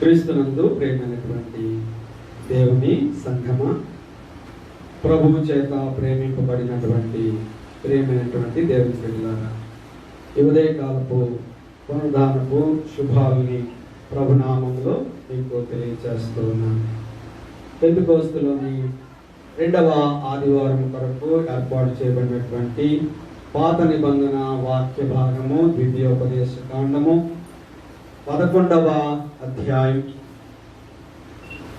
క్రీస్తునందు ప్రేమైనటువంటి దేవుని సంఘమ, ప్రభువు చేత ప్రేమింపబడినటువంటి ప్రేమైనటువంటి దేవుని బిడ్డలారా, ఈ ఉదయకాలపు పునరుద్ధానపు శుభాలని ప్రభునామంలో మీకు తెలియజేస్తూ ఉన్నాను. పెంతెకోస్తులోని 2వ ఆదివారం కొరకు ఏర్పాటు చేయబడినటువంటి పాత నిబంధన వాక్య భాగము ద్వితీయోపదేశ కాండము 11వ అధ్యాయం.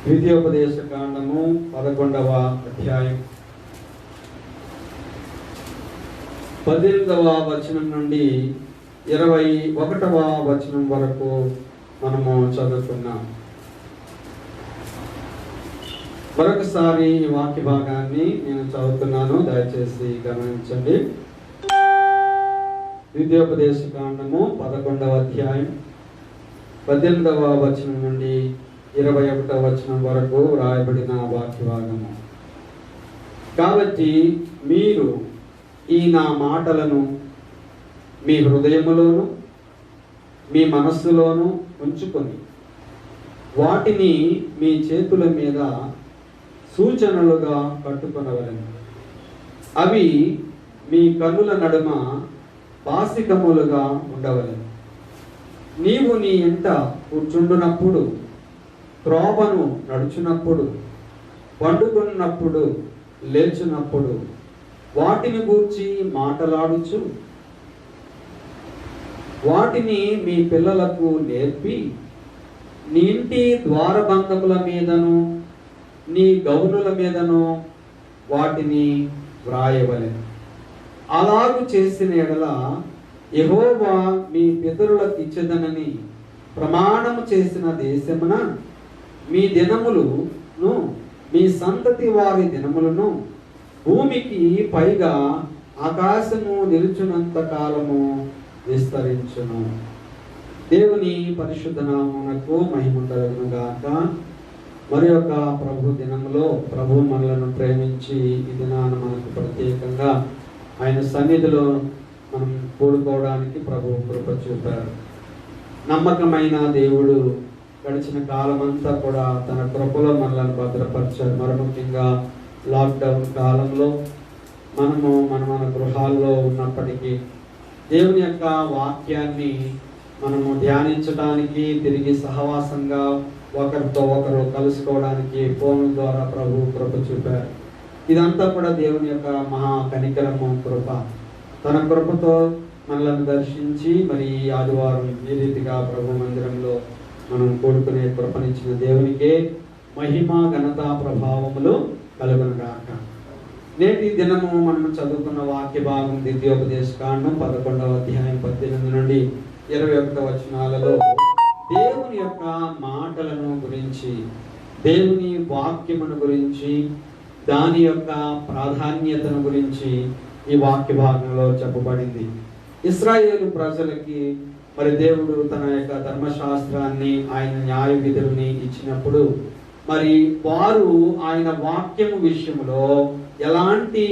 ద్వితీయోపదేశ కాండము 11వ అధ్యాయం 18వ వచనం నుండి 21వ వచనం వరకు మనము చదువుకున్నాం. మరొకసారి ఈ వాక్య భాగాన్ని నేను చదువుతున్నాను, దయచేసి గమనించండి. ద్వితీయోపదేశ కాండము 11వ అధ్యాయం 18వ వచనం నుండి 21వ వచనం వరకు రాయబడిన వాక్య భాగము. కాబట్టి మీరు ఈ నా మాటలను మీ హృదయములోను మీ మనస్సులోను ఉంచుకొని వాటిని మీ చేతుల మీద సూచనలుగా కట్టుకొనవలెను. అవి మీ కన్నుల నడుమ పాసికములుగా ఉండవలెను. నీవు నీ ఇంట కూర్చుండునప్పుడు, త్రోవను నడుచునప్పుడు, పండుకున్నప్పుడు, లేచునప్పుడు వాటిని గూర్చి మాటలాడుచు వాటిని మీ పిల్లలకు నేర్పి నీ ఇంటి ద్వారబంధముల మీదను నీ గౌనుల మీదను వాటిని వ్రాయవలెను. అలాగు చేసిన ఎడల యెహోవా మీ పితరులకు ఇచ్చెదనని ప్రమాణము చేసిన దేశమున మీ దినములను మీ సంతతి వారి దినములను భూమికి పైగా ఆకాశము నిలుచున్నంత కాలము విస్తరించును. దేవుని పరిశుద్ధ నామమునకు మహిమ కలుగును గాక. మరి యొక్క ప్రభు దినములో ప్రభు మనలను ప్రేమించి ఈ దినాన మనకు ప్రత్యేకంగా ఆయన సన్నిధిలో మనం కూడుకోవడానికి ప్రభు కృప చూపారు. నమ్మకమైన దేవుడు గడిచిన కాలమంతా కూడా తన కృపలో మనలను భద్రపరిచారు. మరి ముఖ్యంగా లాక్డౌన్ కాలంలో మన గృహాల్లో ఉన్నప్పటికీ దేవుని యొక్క వాక్యాన్ని మనము ధ్యానించడానికి, తిరిగి సహవాసంగా ఒకరితో ఒకరు కలుసుకోవడానికి ఫోన్ ద్వారా ప్రభు కృప చూపారు. ఇదంతా కూడా దేవుని యొక్క మహా కనికరము, కృప. తన కృపతో మనలను దర్శించి మరి ఈ ఆదివారం ఈ రీతిగా ప్రభు మందిరంలో మనం కూడుకునే కృపనిచ్చిన దేవునికే మహిమ, ఘనత, ప్రభావములు కలుగునుగాక. నేటి దినము మనం చదువుకున్న వాక్య భాగం ద్వితీయోపదేశ కాండం 11వ అధ్యాయం 18 నుండి 21 వచనాలలో దేవుని యొక్క మాటలను గురించి, దేవుని వాక్యమును గురించి, దాని యొక్క ప్రాధాన్యతను గురించి ఈ వాక్య భాగంలో చెప్పబడింది. ఇశ్రాయేలు ప్రజలకి మరి దేవుడు తన యొక్క ధర్మశాస్త్రాన్ని, ఆయన న్యాయ విధుల్ని ఇచ్చినప్పుడు మరి వారు ఆయన వాక్యము విషయంలో ఎలాంటి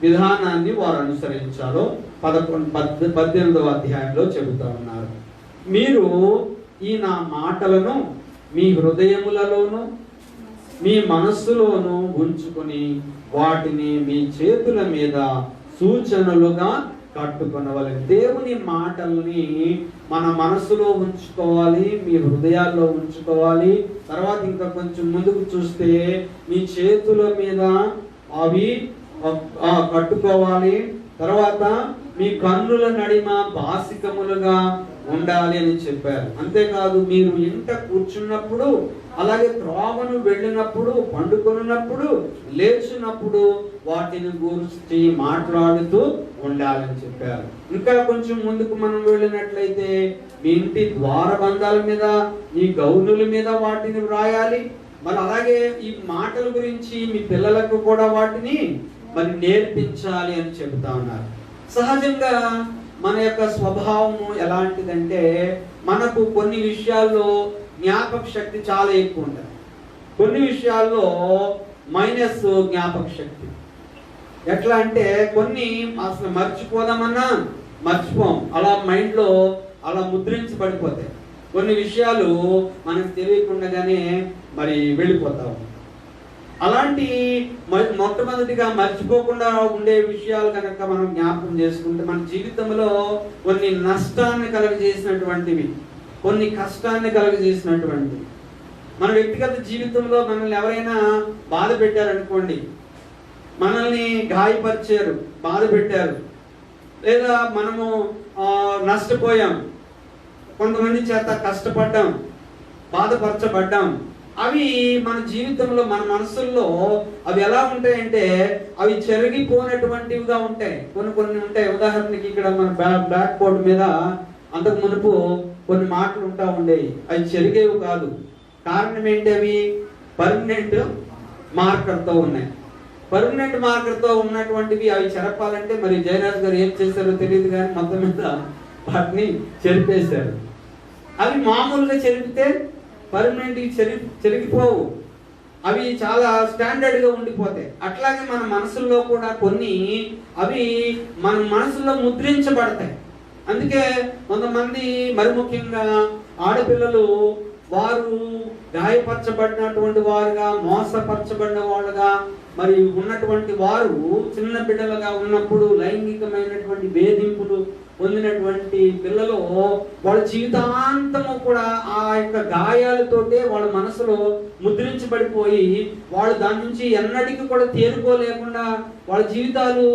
విధానాన్ని వారు అనుసరించాలో 18వ అధ్యాయంలో చెబుతా ఉన్నారు. మీరు ఈ నా మాటలను మీ హృదయములలోను మీ మనస్సులోను ఉంచుకొని వాటిని మీ చేతుల మీద సూచనలుగా కట్టుకొనవలెను. దేవుని మాటల్ని మన మనసులో ఉంచుకోవాలి, మీ హృదయాల్లో ఉంచుకోవాలి. తర్వాత ఇంకా కొంచెం ముందుకు చూస్తే మీ చేతుల మీద అవి కట్టుకోవాలి. తర్వాత మీ కన్నుల నడిమ బాసికములుగా ఉండాలి అని చెప్పారు. అంతేకాదు, మీరు ఇంట కూర్చున్నప్పుడు, అలాగే త్రోవను వెళ్ళినప్పుడు, పండుకొన్నప్పుడు, లేచినప్పుడు వాటిని గురించి మాట్లాడుతూ ఉండాలని చెప్పారు. ఇంకా కొంచెం ముందుకు మనం వెళ్ళినట్లయితే మీ ఇంటి ద్వారబంధాల మీద, ఈ గౌనుల మీద వాటిని వ్రాయాలి. మరి అలాగే ఈ మాటల గురించి మీ పిల్లలకు కూడా వాటిని మరి నేర్పించాలి అని చెబుతా ఉన్నారు. సహజంగా మన యొక్క స్వభావము ఎలాంటిదంటే, మనకు కొన్ని విషయాల్లో జ్ఞాపక శక్తి చాలా ఎక్కువ ఉంటుంది, కొన్ని విషయాల్లో మైనస్ జ్ఞాపక శక్తి. ఎట్లా అంటే కొన్ని అసలు మర్చిపోదామన్నా మర్చిపోం, అలా మైండ్లో అలా ముద్రించబడిపోతాయి. కొన్ని విషయాలు మనకు తెలియకుండానే మరి వెళ్ళిపోతాం. అలాంటి మొట్టమొదటిగా మర్చిపోకుండా ఉండే విషయాలు కనుక మనం జ్ఞాపకం చేసుకుంటే, మన జీవితంలో కొన్ని నష్టాన్ని కలుగజేసినటువంటివి, కొన్ని కష్టాన్ని కలుగజేసినటువంటివి, మన వ్యక్తిగత జీవితంలో మనల్ని ఎవరైనా బాధ పెట్టారనుకోండి, మనల్ని గాయపరిచారు, బాధ పెట్టారు, లేదా మనము నష్టపోయాం, కొంతమంది చేత కష్టపడ్డాం, బాధపరచబడ్డాం. అవి మన జీవితంలో, మన మనసుల్లో అవి ఎలా ఉంటాయంటే అవి చెరిగిపోయినటువంటివిగా ఉంటాయి. కొన్ని ఉంటాయి. ఉదాహరణకి ఇక్కడ మన బ్లాక్ బోర్డు మీద అంతకు మునుపు కొన్ని మాటలు ఉంటా ఉండేవి, అవి చెరిగేవి కాదు. కారణం ఏంటి? అవి పర్మనెంట్ మార్కర్తో ఉన్నాయి. పర్మనెంట్ మార్కర్తో ఉన్నటువంటివి అవి చెరపాలంటే మరి జయరాజ్ గారు ఏం చేశారో తెలియదు, కానీ మొత్తం మీద వాటిని చెరిపేశారు. అవి మామూలుగా చెరిపితే పర్మనెంట్ చెరిగిపోవు, అవి చాలా స్టాండర్డ్గా ఉండిపోతాయి. అట్లాగే మన మనసుల్లో కూడా కొన్ని అవి మన మనసులో ముద్రించబడతాయి. అందుకే కొంతమంది, మరి ముఖ్యంగా ఆడపిల్లలు, వారు గాయపరచబడినటువంటి వారుగా, మోసపరచబడిన వాళ్ళుగా మరి ఉన్నటువంటి వారు చిన్న బిడ్డలుగా ఉన్నప్పుడు లైంగికమైనటువంటి వేధింపులు పొందినటువంటి పిల్లలు వాళ్ళ జీవితాంతము కూడా ఆ యొక్క గాయాలతోటే వాళ్ళ మనసులో ముద్రించబడిపోయి వాళ్ళు దాని నుంచి ఎన్నటికీ కూడా తేరుకోలేకుండా వాళ్ళ జీవితాలు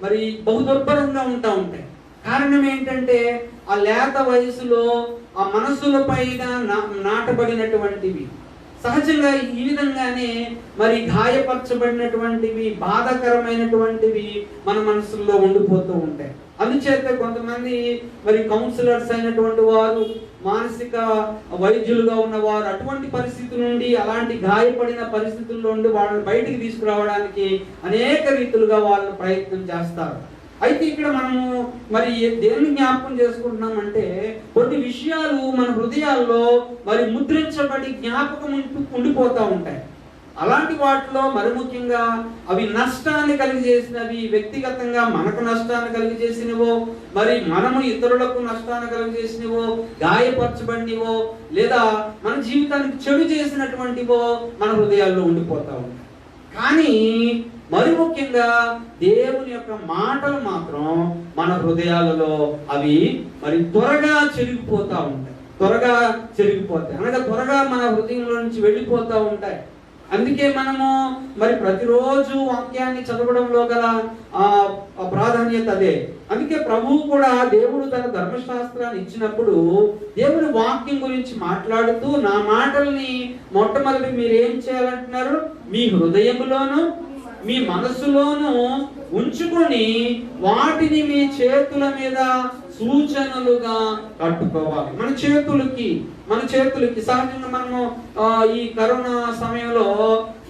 మరి బహుదుర్భరంగా ఉంటాయి. కారణం ఏంటంటే ఆ లేత వయసులో ఆ మనసుల పైన నాటబడినటువంటివి. సహజంగా ఈ విధంగానే మరి గాయపరచబడినటువంటివి, బాధాకరమైనటువంటివి మన మనసుల్లో ఉండిపోతూ ఉంటాయి. అందుచేత కొంతమంది మరి కౌన్సిలర్స్ అయినటువంటి వారు, మానసిక వైద్యులుగా ఉన్నవారు అటువంటి పరిస్థితి నుండి, అలాంటి గాయపడిన పరిస్థితుల్లో నుండి వాళ్ళని బయటికి తీసుకురావడానికి అనేక రీతులుగా వాళ్ళని ప్రయత్నం చేస్తారు. అయితే ఇక్కడ మనము మరి దేన్ని జ్ఞాపకం చేసుకుంటున్నామంటే, కొన్ని విషయాలు మన హృదయాల్లో మరి ముద్రించబడి జ్ఞాపకం ఉండిపోతూ ఉంటాయి. అలాంటి వాటిలో మరి ముఖ్యంగా అవి నష్టాన్ని కలిగజేసినవి, వ్యక్తిగతంగా మనకు నష్టాన్ని కలిగజేసినవో, మరి మనము ఇతరులకు నష్టాన్ని కలిగజేసినవో, గాయపరచబడినవో, లేదా మన జీవితానికి చెడు చేసినటువంటివో మన హృదయాల్లో ఉండిపోతూ ఉంటాయి. కానీ మరి ముఖ్యంగా దేవుని యొక్క మాటలు మాత్రం మన హృదయాలలో అవి మరి త్వరగా చెరిగిపోతూ ఉంటాయి. అనగా త్వరగా మన హృదయంలో నుంచి వెళ్ళిపోతూ ఉంటాయి. అందుకే మనము మరి ప్రతిరోజు వాక్యాన్ని చదవడంలో గల ప్రాధాన్యత అదే. అందుకే ప్రభువు కూడా, దేవుడు తన ధర్మశాస్త్రాన్ని ఇచ్చినప్పుడు దేవుని వాక్యం గురించి మాట్లాడుతూ, నా మాటల్ని మొట్టమొదటి మీరు ఏం చేయాలంటున్నారు? మీ హృదయములోను మీ మనసులోను ఉంచుకొని వాటిని మీ చేతుల మీద సూచనలుగా కట్టుకోవాలి. మన చేతులకి సహజంగా మనము ఈ కరోనా సమయంలో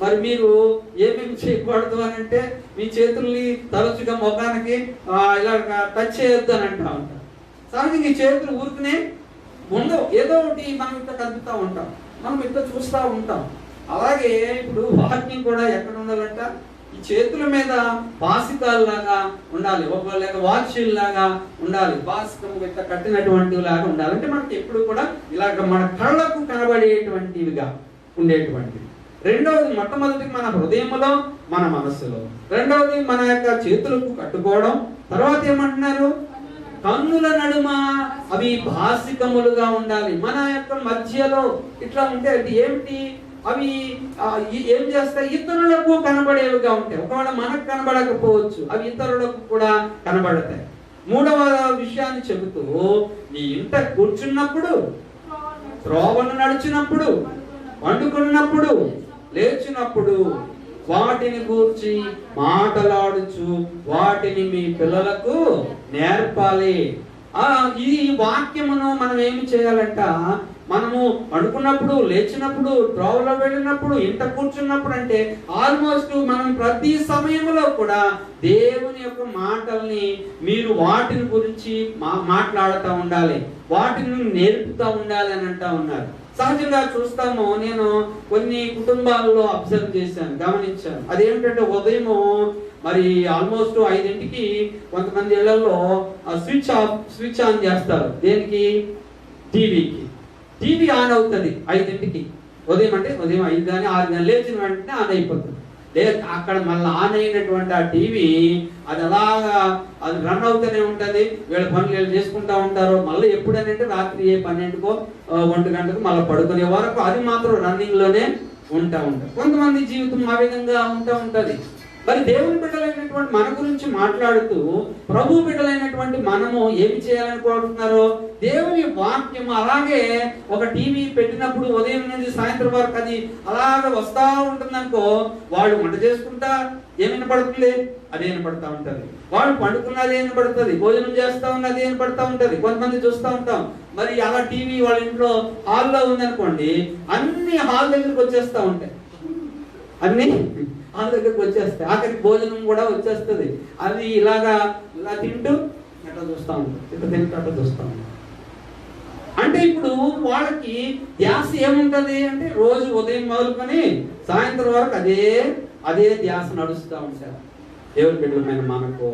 మరి మీరు ఏమేమి చేయకూడదు అని అంటే, మీ చేతుల్ని తరచుగా ముఖానికి ఇలా టచ్ చేయొద్దు అని అంటా ఉంటాం. సహజంగా ఈ చేతులు ఊరుకునే ఉండవు, ఏదో ఒకటి మనం ఇట్లా కదుపుతూ ఉంటాం, మనం ఇట్లా చూస్తూ ఉంటాం. అలాగే ఇప్పుడు వాక్యం కూడా ఎక్కడ ఉండాలంట? ఈ చేతుల మీద బాసికాలు లాగా ఉండాలి, లేక వాచ్యుల్ లాగా ఉండాలి, బాసికం ఇట్లా కట్టినటువంటి లాగా ఉండాలి. అంటే మనకి ఎప్పుడు కూడా ఇలాగ మన కళ్ళకు కనబడేటువంటివిగా ఉండేటువంటివి. రెండవది, మొట్టమొదటి మన హృదయంలో, మన మనస్సులో. రెండవది మన యొక్క చేతులకు కట్టుకోవడం. తర్వాత ఏమంటున్నారు? కన్నుల నడుమ అవి భాసికములుగా ఉండాలి. మన యొక్క మధ్యలో ఇట్లా ఉంటే అది ఏమిటి? అవి ఏం చేస్తాయి? ఇతరులకు కనబడేవిగా ఉంటాయి. ఒకవేళ మనకు కనబడకపోవచ్చు, అవి ఇతరులకు కూడా కనబడతాయి. మూడవ విషయాన్ని చెబుతూ, నీ ఇంట కూర్చున్నప్పుడు, త్రోవను నడిచినప్పుడు, వండుకున్నప్పుడు, లేచినప్పుడు వాటిని గూర్చి మాటలాడుచు వాటిని మీ పిల్లలకు నేర్పాలి. ఈ వాక్యమును మనం ఏమి చేయాలంట? మనము పడుకున్నప్పుడు, లేచినప్పుడు, త్రోవలో వెళ్ళినప్పుడు, ఇంట కూర్చున్నప్పుడు, అంటే ఆల్మోస్ట్ మనం ప్రతి సమయంలో కూడా దేవుని యొక్క మాటల్ని మీరు వాటిని గురించి మాట్లాడుతూ ఉండాలి, వాటిని నేర్పుతూ ఉండాలి అని అంటా ఉన్నారు. సహజంగా చూస్తాము, నేను కొన్ని కుటుంబాల్లో అబ్జర్వ్ చేశాను, గమనించాను. అదేమిటంటే ఉదయము మరి ఆల్మోస్ట్ 5ంటికి కొంతమంది ఇళ్లలో స్విచ్ ఆన్ చేస్తారు. దేనికి? టీవీ ఆన్ అవుతుంది 5ంటికి, ఉదయం 5 కానీ 6 కానీ లేచిన వెంటనే ఆన్ అయిపోతుంది. లేదు అక్కడ మళ్ళీ ఆన్ అయినటువంటి ఆ టీవీ అది అలాగా అది రన్ అవుతూనే ఉంటుంది. వీళ్ళ పనులు వీళ్ళు చేసుకుంటూ ఉంటారు. మళ్ళీ ఎప్పుడనంటే రాత్రి 12కో 1 గంటకు మళ్ళీ పడుకునే వరకు అది మాత్రం రన్నింగ్లోనే ఉంటారు. కొంతమంది జీవితం ఆ విధంగా ఉంటుంది. మరి దేవుని బిడ్డలైనటువంటి మన గురించి మాట్లాడుతూ ప్రభు బిడ్డలైనటువంటి మనము ఏమి చేయాలని కోరుతున్నారు? దేవుని వాక్యం అలాగే ఒక టీవీ పెట్టినప్పుడు ఉదయం నుంచి సాయంత్రం వరకు అది అలాగే వస్తూ ఉంటుందనుకో, వాళ్ళు వంట చేసుకుంటా ఏమి వినపడుతుంది? అది వినపడతా ఉంటుంది. వాళ్ళు పండుకున్నది వినపడుతుంది, భోజనం చేస్తా ఉన్నది వినపడతా ఉంటుంది. కొంతమంది చూస్తూ ఉంటాం. మరి అలా టీవీ వాళ్ళ ఇంట్లో హాల్లో ఉందనుకోండి, అన్ని హాల్ దగ్గరికి వచ్చేస్తూ ఉంటాయి. అన్ని హాల్ దగ్గరికి వచ్చేస్తాయి. ఆఖరికి భోజనం కూడా వచ్చేస్తుంది. అది ఇలా తింటూ ఎట్లా చూస్తూ ఉంటుంది, ఇట్లా తింటూ అట్లా చూస్తూ ఉంటుంది. అంటే ఇప్పుడు వాళ్ళకి ధ్యాస ఏముంటుంది అంటే రోజు ఉదయం మొదలుకొని సాయంత్రం వరకు అదే ధ్యాస నడుస్తూ ఉంటారు. దేవుని బిడ్డలమైన మనకు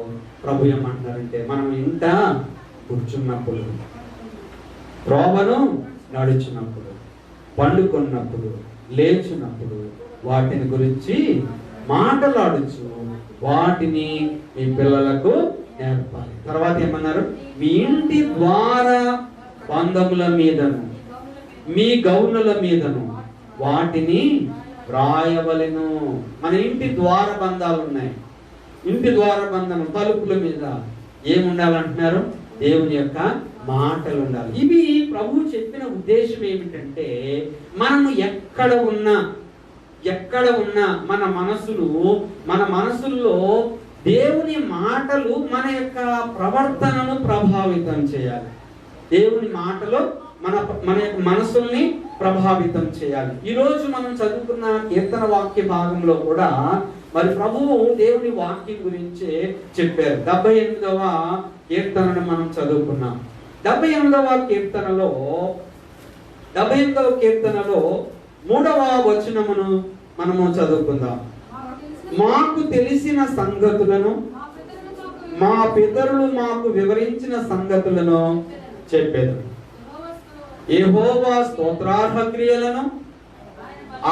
ప్రభు ఏమంటున్నారంటే, మనం ఇంట కూర్చున్నప్పుడు, త్రోవను నడుచున్నప్పుడు, పండుకున్నప్పుడు, లేచినప్పుడు వాటిని గురించి మాటలాడుచు వాటిని మీ పిల్లలకు నేర్పాలి. తర్వాత ఏమన్నారు? మీ ఇంటి ద్వార బంధముల మీదను మీ గౌనుల మీదను వాటిని వ్రాయవలెను. మన ఇంటి ద్వార బంధాలు ఉన్నాయి. ఇంటి ద్వార బంధం తలుపుల మీద ఏముండాలంటున్నారు? దేవుని యొక్క మాటలు ఉండాలి. ఇవి ప్రభు చెప్పిన ఉద్దేశం ఏమిటంటే, మనము ఎక్కడ ఉన్నా మన మనసుల్లో దేవుని మాటలు మన యొక్క ప్రవర్తనను ప్రభావితం చేయాలి. దేవుని మాటలు మన యొక్క మనసుల్ని ప్రభావితం చేయాలి. ఈరోజు మనం చదువుకున్న కీర్తన వాక్య భాగంలో కూడా మరి ప్రభువు దేవుని వాక్యం గురించి చెప్పారు. 78వ కీర్తనను మనం చదువుకున్నాం. 78వ కీర్తనలో 3వ వచనమును మనము చదువుకుందాం. మాకు తెలిసిన సంగతులను మా పితరులు మాకు వివరించిన సంగతులను చెప్పేది. యెహోవా స్తోత్రార్హ క్రియలను,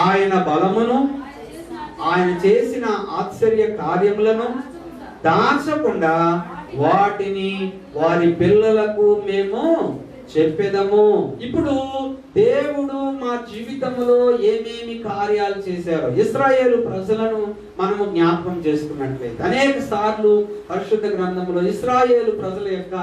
ఆయన బలమును, ఆయన చేసిన ఆశ్చర్య కార్యములను దాచకుండా వాటిని వారి పిల్లలకు మేము చెప్పేదము. ఇప్పుడు దేవుడు మా జీవితంలో ఏమేమి కార్యాలు చేశారో ఇశ్రాయేలు ప్రజలను మనము జ్ఞాపకం చేసుకున్నట్లయితే అనేక సార్లు పరిశుద్ధ గ్రంథంలో ఇశ్రాయేలు ప్రజల యొక్క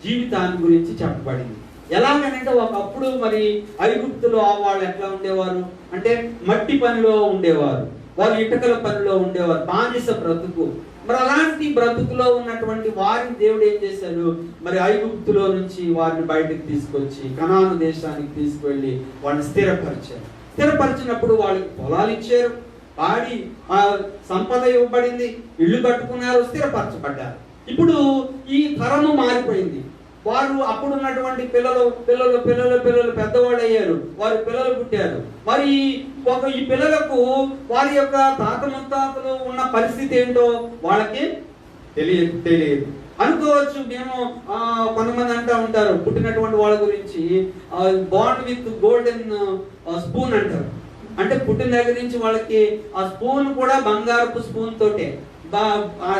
జీవితాన్ని గురించి చెప్పబడింది. ఎలాగనంటే ఒకప్పుడు మరి ఐగుప్తులో వాళ్ళు ఎట్లా ఉండేవారు అంటే మట్టి పనిలో ఉండేవారు, వాళ్ళు ఇటుకల పనిలో ఉండేవారు, బానిస బ్రతుకు. మరి అలాంటి బ్రతుకులో ఉన్నటువంటి వారిని దేవుడు ఏం చేశాడు? మరి ఐగుప్తులో నుంచి వారిని బయటకు తీసుకొచ్చి కనాను దేశానికి తీసుకువెళ్ళి వాళ్ళని స్థిరపరిచినప్పుడు వాళ్ళకి పొలాలు ఇచ్చారు, పాడి సంపద ఇవ్వబడింది, ఇల్లు కట్టుకున్నారు, స్థిరపరచబడ్డారు. ఇప్పుడు ఈ తరము మారిపోయింది. వారు అప్పుడు ఉన్నటువంటి పిల్లలు పెద్దవాళ్ళు అయ్యారు, వారి పిల్లలు పుట్టారు. మరి ఈ పిల్లలకు వారి యొక్క తాత ముత్తాతలు ఉన్న పరిస్థితి ఏంటో వాళ్ళకి తెలియదు అనుకోవచ్చు. మేము కొంతమంది అంటూ ఉంటారు పుట్టినటువంటి వాళ్ళ గురించి, బాండ్ విత్ గోల్డెన్ స్పూన్ అంటారు. అంటే పుట్టిన దగ్గర నుంచి వాళ్ళకి ఆ స్పూన్ కూడా బంగారపు స్పూన్ తోటే,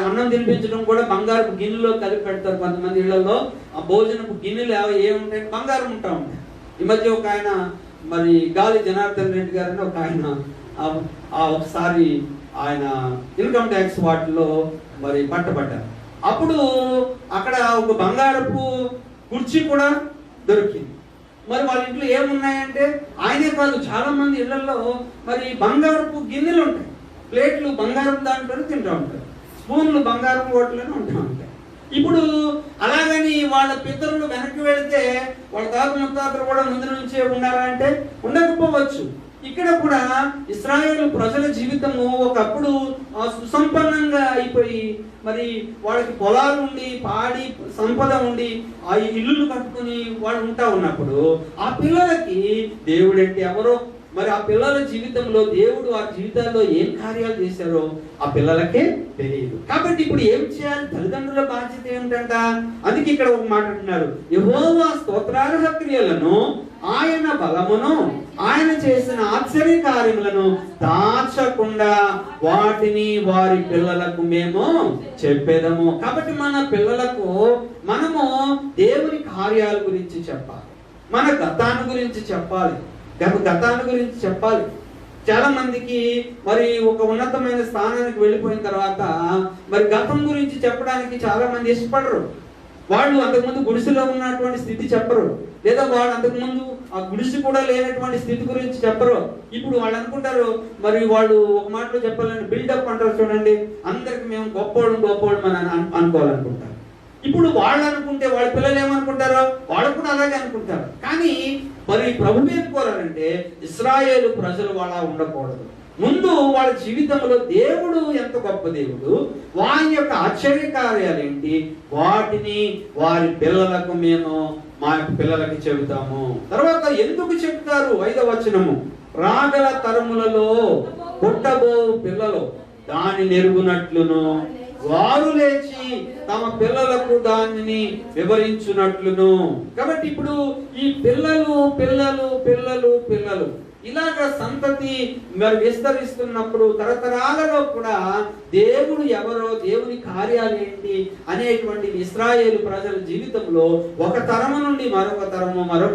అన్నం తినిపించడం కూడా బంగారపు గిన్నెలో కలిపి పెడతారు. కొంతమంది ఇళ్లలో ఆ భోజనపు గిన్నెలు ఏముంటాయి? బంగారం ఉంటా ఉంటాయి. ఈ మధ్య ఒక ఆయన మరి గాలి జనార్దన్ రెడ్డి గారని ఒక ఆయన ఒకసారి ఆయన ఇన్కమ్ ట్యాక్స్ వాటిలో మరి పట్టబడ్డారు. అప్పుడు అక్కడ ఒక బంగారపు కుర్చీ కూడా దొరికింది. మరి వాళ్ళ ఇంట్లో ఏమున్నాయంటే ఆయనే కాదు చాలా మంది ఇళ్లలో మరి బంగారపు గిన్నెలు ఉంటాయి, ప్లేట్లు బంగారం దాంట్లోనే తింటూ ఉంటారు, స్పూన్లు బంగారం ఓట్లోనే ఉంటూ ఉంటాయి. ఇప్పుడు అలాగని వాళ్ళ పితరులు వెనక్కి వెళితే వాళ్ళ తాత ముత్తాతలు కూడా ముందు నుంచే ఉన్నారా అంటే ఉండకపోవచ్చు. ఇక్కడ కూడా ఇశ్రాయేలు ప్రజల జీవితము ఒకప్పుడు సుసంపన్నంగా అయిపోయి మరి వాళ్ళకి పొలాలు ఉండి పాడి సంపద ఉండి ఆ ఇల్లులు కట్టుకుని వాళ్ళు ఉంటా ఉన్నప్పుడు ఆ పిల్లలకి దేవుడు అంటే ఎవరో మరి ఆ పిల్లల జీవితంలో దేవుడు ఆ జీవితాల్లో ఏం కార్యాలు చేశారో ఆ పిల్లలకే తెలియదు. కాబట్టి ఇప్పుడు ఏం చేయాలి? తల్లిదండ్రుల బాధ్యత ఏమిటంట? అందుకే ఇక్కడ ఒక మాట అంటున్నారు, యెహోవా స్తోత్రార్హ క్రియలను, ఆయన బలమును, ఆయన చేసిన ఆశ్చర్య కార్యములను దాచకుండా వాటిని వారి పిల్లలకు మేము చెప్పేదము. కాబట్టి మన పిల్లలకు మనము దేవుని కార్యాల గురించి చెప్పాలి, మన గతాన్ని గురించి చెప్పాలి, గతాన్ని గురించి చెప్పాలి. చాలా మందికి మరి ఒక ఉన్నతమైన స్థానానికి వెళ్ళిపోయిన తర్వాత మరి గతం గురించి చెప్పడానికి చాలా మంది ఇష్టపడరు. వాళ్ళు అంతకుముందు గుడిసెలో ఉన్నటువంటి స్థితి చెప్పరు, లేదా వాళ్ళు అంతకుముందు ఆ గుడిసె కూడా లేనటువంటి స్థితి గురించి చెప్పరు. ఇప్పుడు వాళ్ళు అనుకుంటారు, మరి వాళ్ళు ఒక మాటలో చెప్పాలని బిల్డప్ అంటారు చూడండి, అందరికి మేము గొప్పోళ్ళు అని అనుకోవాలనుకుంటారు. ఇప్పుడు వాళ్ళు అనుకుంటే వాళ్ళ పిల్లలు ఏమనుకుంటారో వాళ్ళు కూడా అలాగే అనుకుంటారు. కానీ మరి ప్రభు ఏం కోరాలంటే ఇశ్రాయేలు ప్రజలు వాళ్ళ ఉండకూడదు. ముందు వాళ్ళ జీవితంలో దేవుడు ఎంత గొప్ప దేవుడు, వారి యొక్క ఆశ్చర్య కార్యాలు ఏంటి, వాటిని వారి పిల్లలకు మేము మా యొక్క పిల్లలకి చెబుతాము. తర్వాత ఎందుకు చెప్తారు? 5వ వచనము, రాగల తరములలో పుట్టబో పిల్లలు దాని నెరుగునట్లును వారు లేచి తమ పిల్లలకు దానిని వివరించునట్లును. కాబట్టి ఇప్పుడు ఈ పిల్లలు పిల్లలు పిల్లలు పిల్లలు ఇలాగ సంతతి మరి విస్తరిస్తున్నప్పుడు తరతరాలలో కూడా దేవుడు ఎవరో, దేవుని కార్యాలు ఏంటి అనేటువంటి ఇశ్రాయేలు ప్రజల జీవితంలో ఒక తరము నుండి మరొక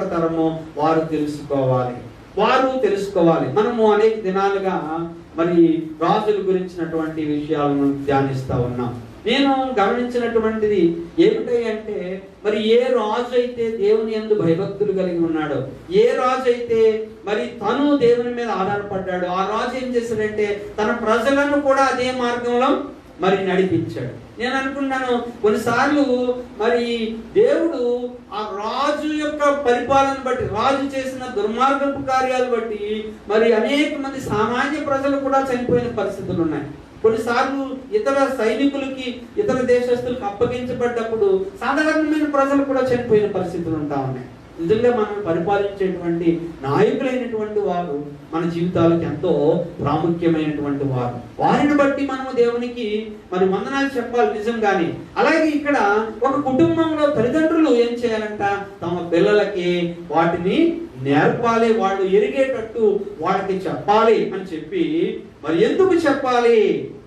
తరము వారు తెలుసుకోవాలి. మనము అనేక దినాలుగా మరి రాజుల గురించినటువంటి విషయాలను ధ్యానిస్తా ఉన్నాం. నేను గమనించినటువంటిది ఏమిటి అంటే, మరి ఏ రాజు అయితే దేవుని యందు భయభక్తులు కలిగి ఉన్నాడో, ఏ రాజు అయితే మరి తను దేవుని మీద ఆధారపడ్డాడో, ఆ రాజు ఏం చేశాడంటే తన ప్రజలను కూడా అదే మార్గంలో మరి నడిపించాడు. నేను అనుకున్నాను కొన్నిసార్లు మరి దేవుడు ఆ రాజు యొక్క పరిపాలన బట్టి, రాజు చేసిన దుర్మార్గపు కార్యాలు బట్టి మరి అనేక మంది సామాన్య ప్రజలు కూడా చనిపోయిన పరిస్థితులు ఉన్నాయి. కొన్నిసార్లు ఇతర సైనికులకి, ఇతర దేశస్తులకు అప్పగించబడ్డప్పుడు సాధారణమైన ప్రజలు కూడా చనిపోయిన పరిస్థితులు ఉంటా ఉన్నాయి. నిజంగా మనం పరిపాలించేటువంటి నాయకులైనటువంటి వారు మన జీవితాలకు ఎంతో ప్రాముఖ్యమైనటువంటి వారు. వారిని బట్టి మనము దేవునికి మరి వందనాలు చెప్పాలి నిజంగానే. అలాగే ఇక్కడ ఒక కుటుంబంలో తల్లిదండ్రులు ఏం చేయాలంట? తమ పిల్లలకి వాటిని నేర్పాలి, వాళ్ళు ఎరిగేటట్టు వాళ్ళకి చెప్పాలి అని చెప్పి, మరి ఎందుకు చెప్పాలి?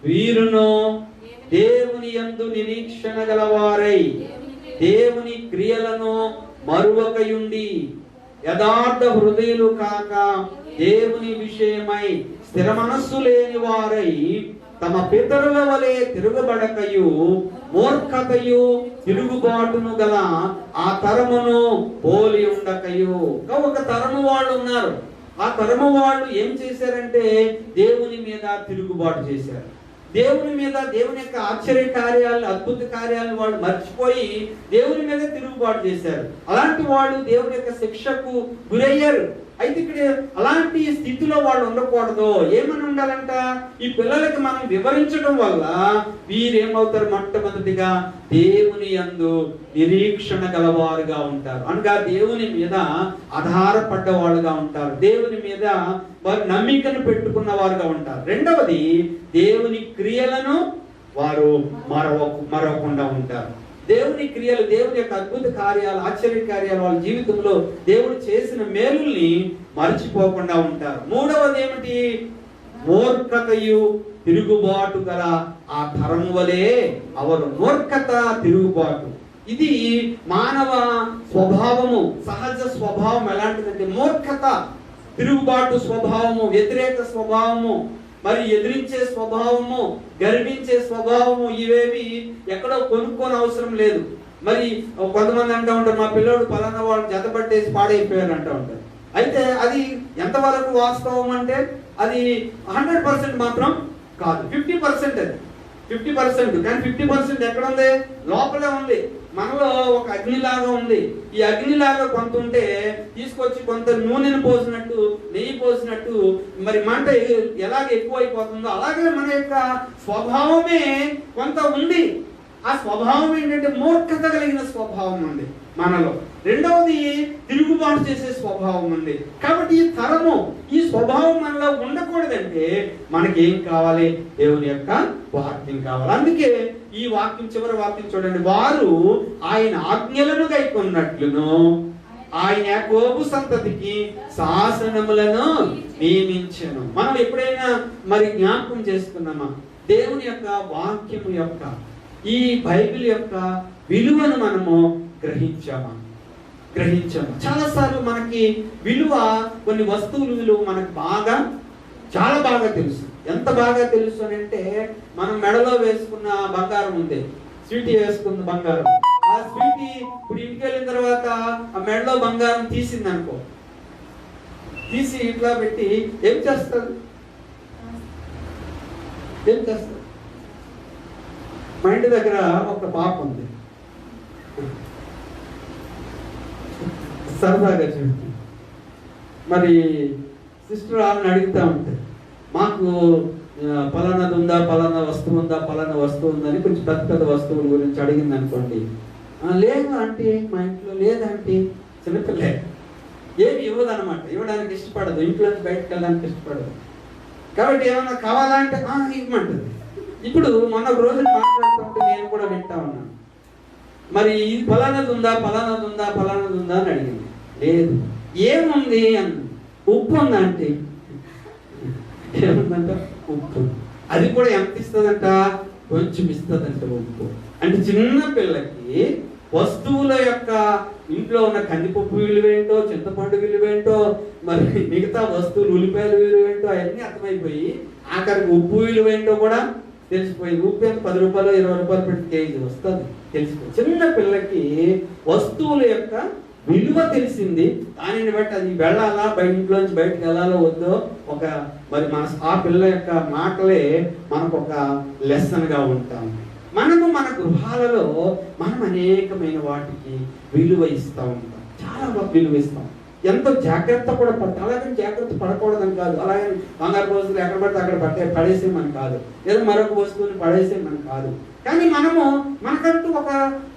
వీరును దేవుని యందు నిరీక్షణ గలవారై దేవుని క్రియలను మరువకయుండి యథార్థ హృదయులు కాక దేవుని విషయమై స్థిర మనస్సు లేని వారై తమ పితరుల వలె తిరుగుబడకయు మూర్ఖతయు తిరుగుబాటును గల ఆ తరమును పోలి ఉండకయు. ఒక తరము వాళ్ళు ఉన్నారు. ఆ తరము వాళ్ళు ఏం చేశారంటే దేవుని మీద తిరుగుబాటు చేశారు. దేవుని మీద, దేవుని యొక్క ఆశ్చర్య కార్యాలు, అద్భుత కార్యాలను వాళ్ళు మర్చిపోయి దేవుని మీద తిరుగుబాటు చేశారు. అలాంటి వాళ్ళు దేవుని యొక్క శిక్షకు గురయ్యారు. అయితే ఇక్కడ అలాంటి స్థితిలో వాళ్ళు ఉండకూడదు. ఏమని ఉండాలంట? ఈ పిల్లలకి మనం వివరించడం వల్ల వీరేమవుతారు? మొట్టమొదటిగా దేవుని యందు నిరీక్షణ గలవారుగా ఉంటారు, అనగా దేవుని మీద ఆధారపడ్డ వాళ్ళుగా ఉంటారు, దేవుని మీద వారు నమ్మికను పెట్టుకున్న వారుగా ఉంటారు. రెండవది, దేవుని క్రియలను వారు మరవకుండా ఉంటారు. దేవుని క్రియలు, దేవుని యొక్క అద్భుత కార్యాలు, ఆశ్చర్య కార్యాలు, వాళ్ళ జీవితంలో దేవుడు చేసిన మేలుల్ని మర్చిపోకుండా ఉంటారు. మూడవది ఏమిటి? మూర్ఖతయు తిరుగుబాటు గల ఆ తరము వలె అవరు. మూర్ఖత, తిరుగుబాటు, ఇది మానవ స్వభావము, సహజ స్వభావం. ఎలాంటిదంటే మూర్ఖత, తిరుగుబాటు స్వభావము, వ్యతిరేక స్వభావము, మరి ఎదిరించే స్వభావము, గర్వించే స్వభావము, ఇవేవి ఎక్కడో కొనుక్కోని అవసరం లేదు. మరి కొంతమంది అంటూ ఉంటారు, మా పిల్లోడు పలానా వాళ్ళు జతపట్టేసి పాడైపోయారు అంటూ ఉంటారు. అయితే అది ఎంతవరకు వాస్తవం అంటే అది 100% మాత్రం కాదు, 50% అది 50%. కానీ 50% ఎక్కడ ఉంది? లోపలే ఉంది. మనలో ఒక అగ్నిలాగా ఉంది. ఈ అగ్నిలాగా కొంత ఉంటే తీసుకొచ్చి కొంత నూనెను పోసినట్టు, నెయ్యి పోసినట్టు మరి మంట ఎలాగ ఎక్కువైపోతుందో అలాగే మన యొక్క స్వభావమే కొంత ఉంది. ఆ స్వభావం ఏంటంటే మూర్ఖత కలిగిన స్వభావం ఉంది మనలో. రెండవది తిరుగుబాటు చేసే స్వభావం ఉంది. కాబట్టి ఈ తరము, ఈ స్వభావం మనలో ఉండకూడదంటే మనకేం కావాలి? దేవుని యొక్క వాక్యం కావాలి. అందుకే ఈ వాక్యం, చివరి వాక్యం చూడండి, వారు ఆయన ఆజ్ఞలను గైకొన్నట్లును ఆయన యాకోబు సంతతికి శాసనములను నియమించెను. మనం ఎప్పుడైనా మరి జ్ఞాపకం చేసుకున్నామా? దేవుని యొక్క వాక్యము యొక్క, ఈ బైబిల్ యొక్క విలువను మనము గ్రహించాము. చాలాసార్లు మనకి విలువ, కొన్ని వస్తువుల విలువ మనకు చాలా బాగా తెలుసు. ఎంత బాగా తెలుసు అని అంటే, మనం మెడలో వేసుకున్న బంగారం ఉంది, స్వీటీ వేసుకున్న బంగారం, ఆ స్వీటీ ఇప్పుడు ఇంటికి వెళ్ళిన తర్వాత ఆ మెడలో బంగారం తీసింది అనుకో, తీసి ఇట్లా పెట్టి ఏం చేస్తారు? మా ఇంటి దగ్గర ఒక పాప ఉంది, సరదాగా చెప్తుంది. మరి సిస్టర్ వాళ్ళని అడుగుతూ ఉంటుంది, మాకు పలానాది ఉందా, పలానా వస్తువు ఉందని కొంచెం పెద్ద వస్తువుల గురించి అడిగింది అనుకోండి. లేదు ఆంటీ, మా ఇంట్లో లేదంటే, చిన్నపిల్లే, ఏమి ఇవ్వదన్నమాట, ఇవ్వడానికి ఇష్టపడదు, ఇంట్లో నుంచి బయటకు వెళ్ళడానికి ఇష్టపడదు. కాబట్టి ఏమన్నా కావాలంటే ఇవ్వమంటుంది. ఇప్పుడు మొన్న రోజు మాట్లాడుతుంటే నేను కూడా వింటా ఉన్నాను, మరి ఇది ఫలానాది ఉందా అని అడిగింది. లేదు. ఏముంది అని, ఉప్పు ఉందా అంటే, ఏముందంట? ఉప్పు. అది కూడా ఎంత ఇస్తుందంట? కొంచెం ఇస్తుందంట ఉప్పు. అంటే చిన్న పిల్లకి వస్తువుల యొక్క, ఇంట్లో ఉన్న కందిపప్పు విలువేంటో, చింతపండు విలువేంటో, మరి మిగతా వస్తువులు, ఉల్లిపాయల విలువేంటో అవన్నీ అర్థమైపోయి ఆఖరికి ఉప్పు విలువేంటో కూడా తెలిసిపోయింది. ఉప్పు ఎంత 10 రూపాయలు 20 రూపాయలు పెట్టి కేజీ వస్తుంది, తెలిసిపోయింది. చిన్న పిల్లకి వస్తువుల యొక్క విలువ తెలిసింది. దానిని బట్టి అది వెళ్ళాలా, ఇంట్లోంచి బయటకు వెళ్ళాలో వద్దో మరి ఆ పిల్ల యొక్క మాటలే మనకు ఒక లెసన్ గా ఉంటాం. మనము మన గృహాలలో మనం అనేకమైన వాటికి విలువ ఇస్తూ ఉంటాం, చాలా విలువ ఇస్తాం. ఎంతో జాగ్రత్త కూడా పడతాం. అలాగే జాగ్రత్త పడకూడదని కాదు, అలాగే బంగారు వస్తువులు ఎక్కడ పడితే అక్కడ పడేసేమని కాదు, లేదా మరొక వస్తువుని పడేసేమని కాదు. కానీ మనకంటూ ఒక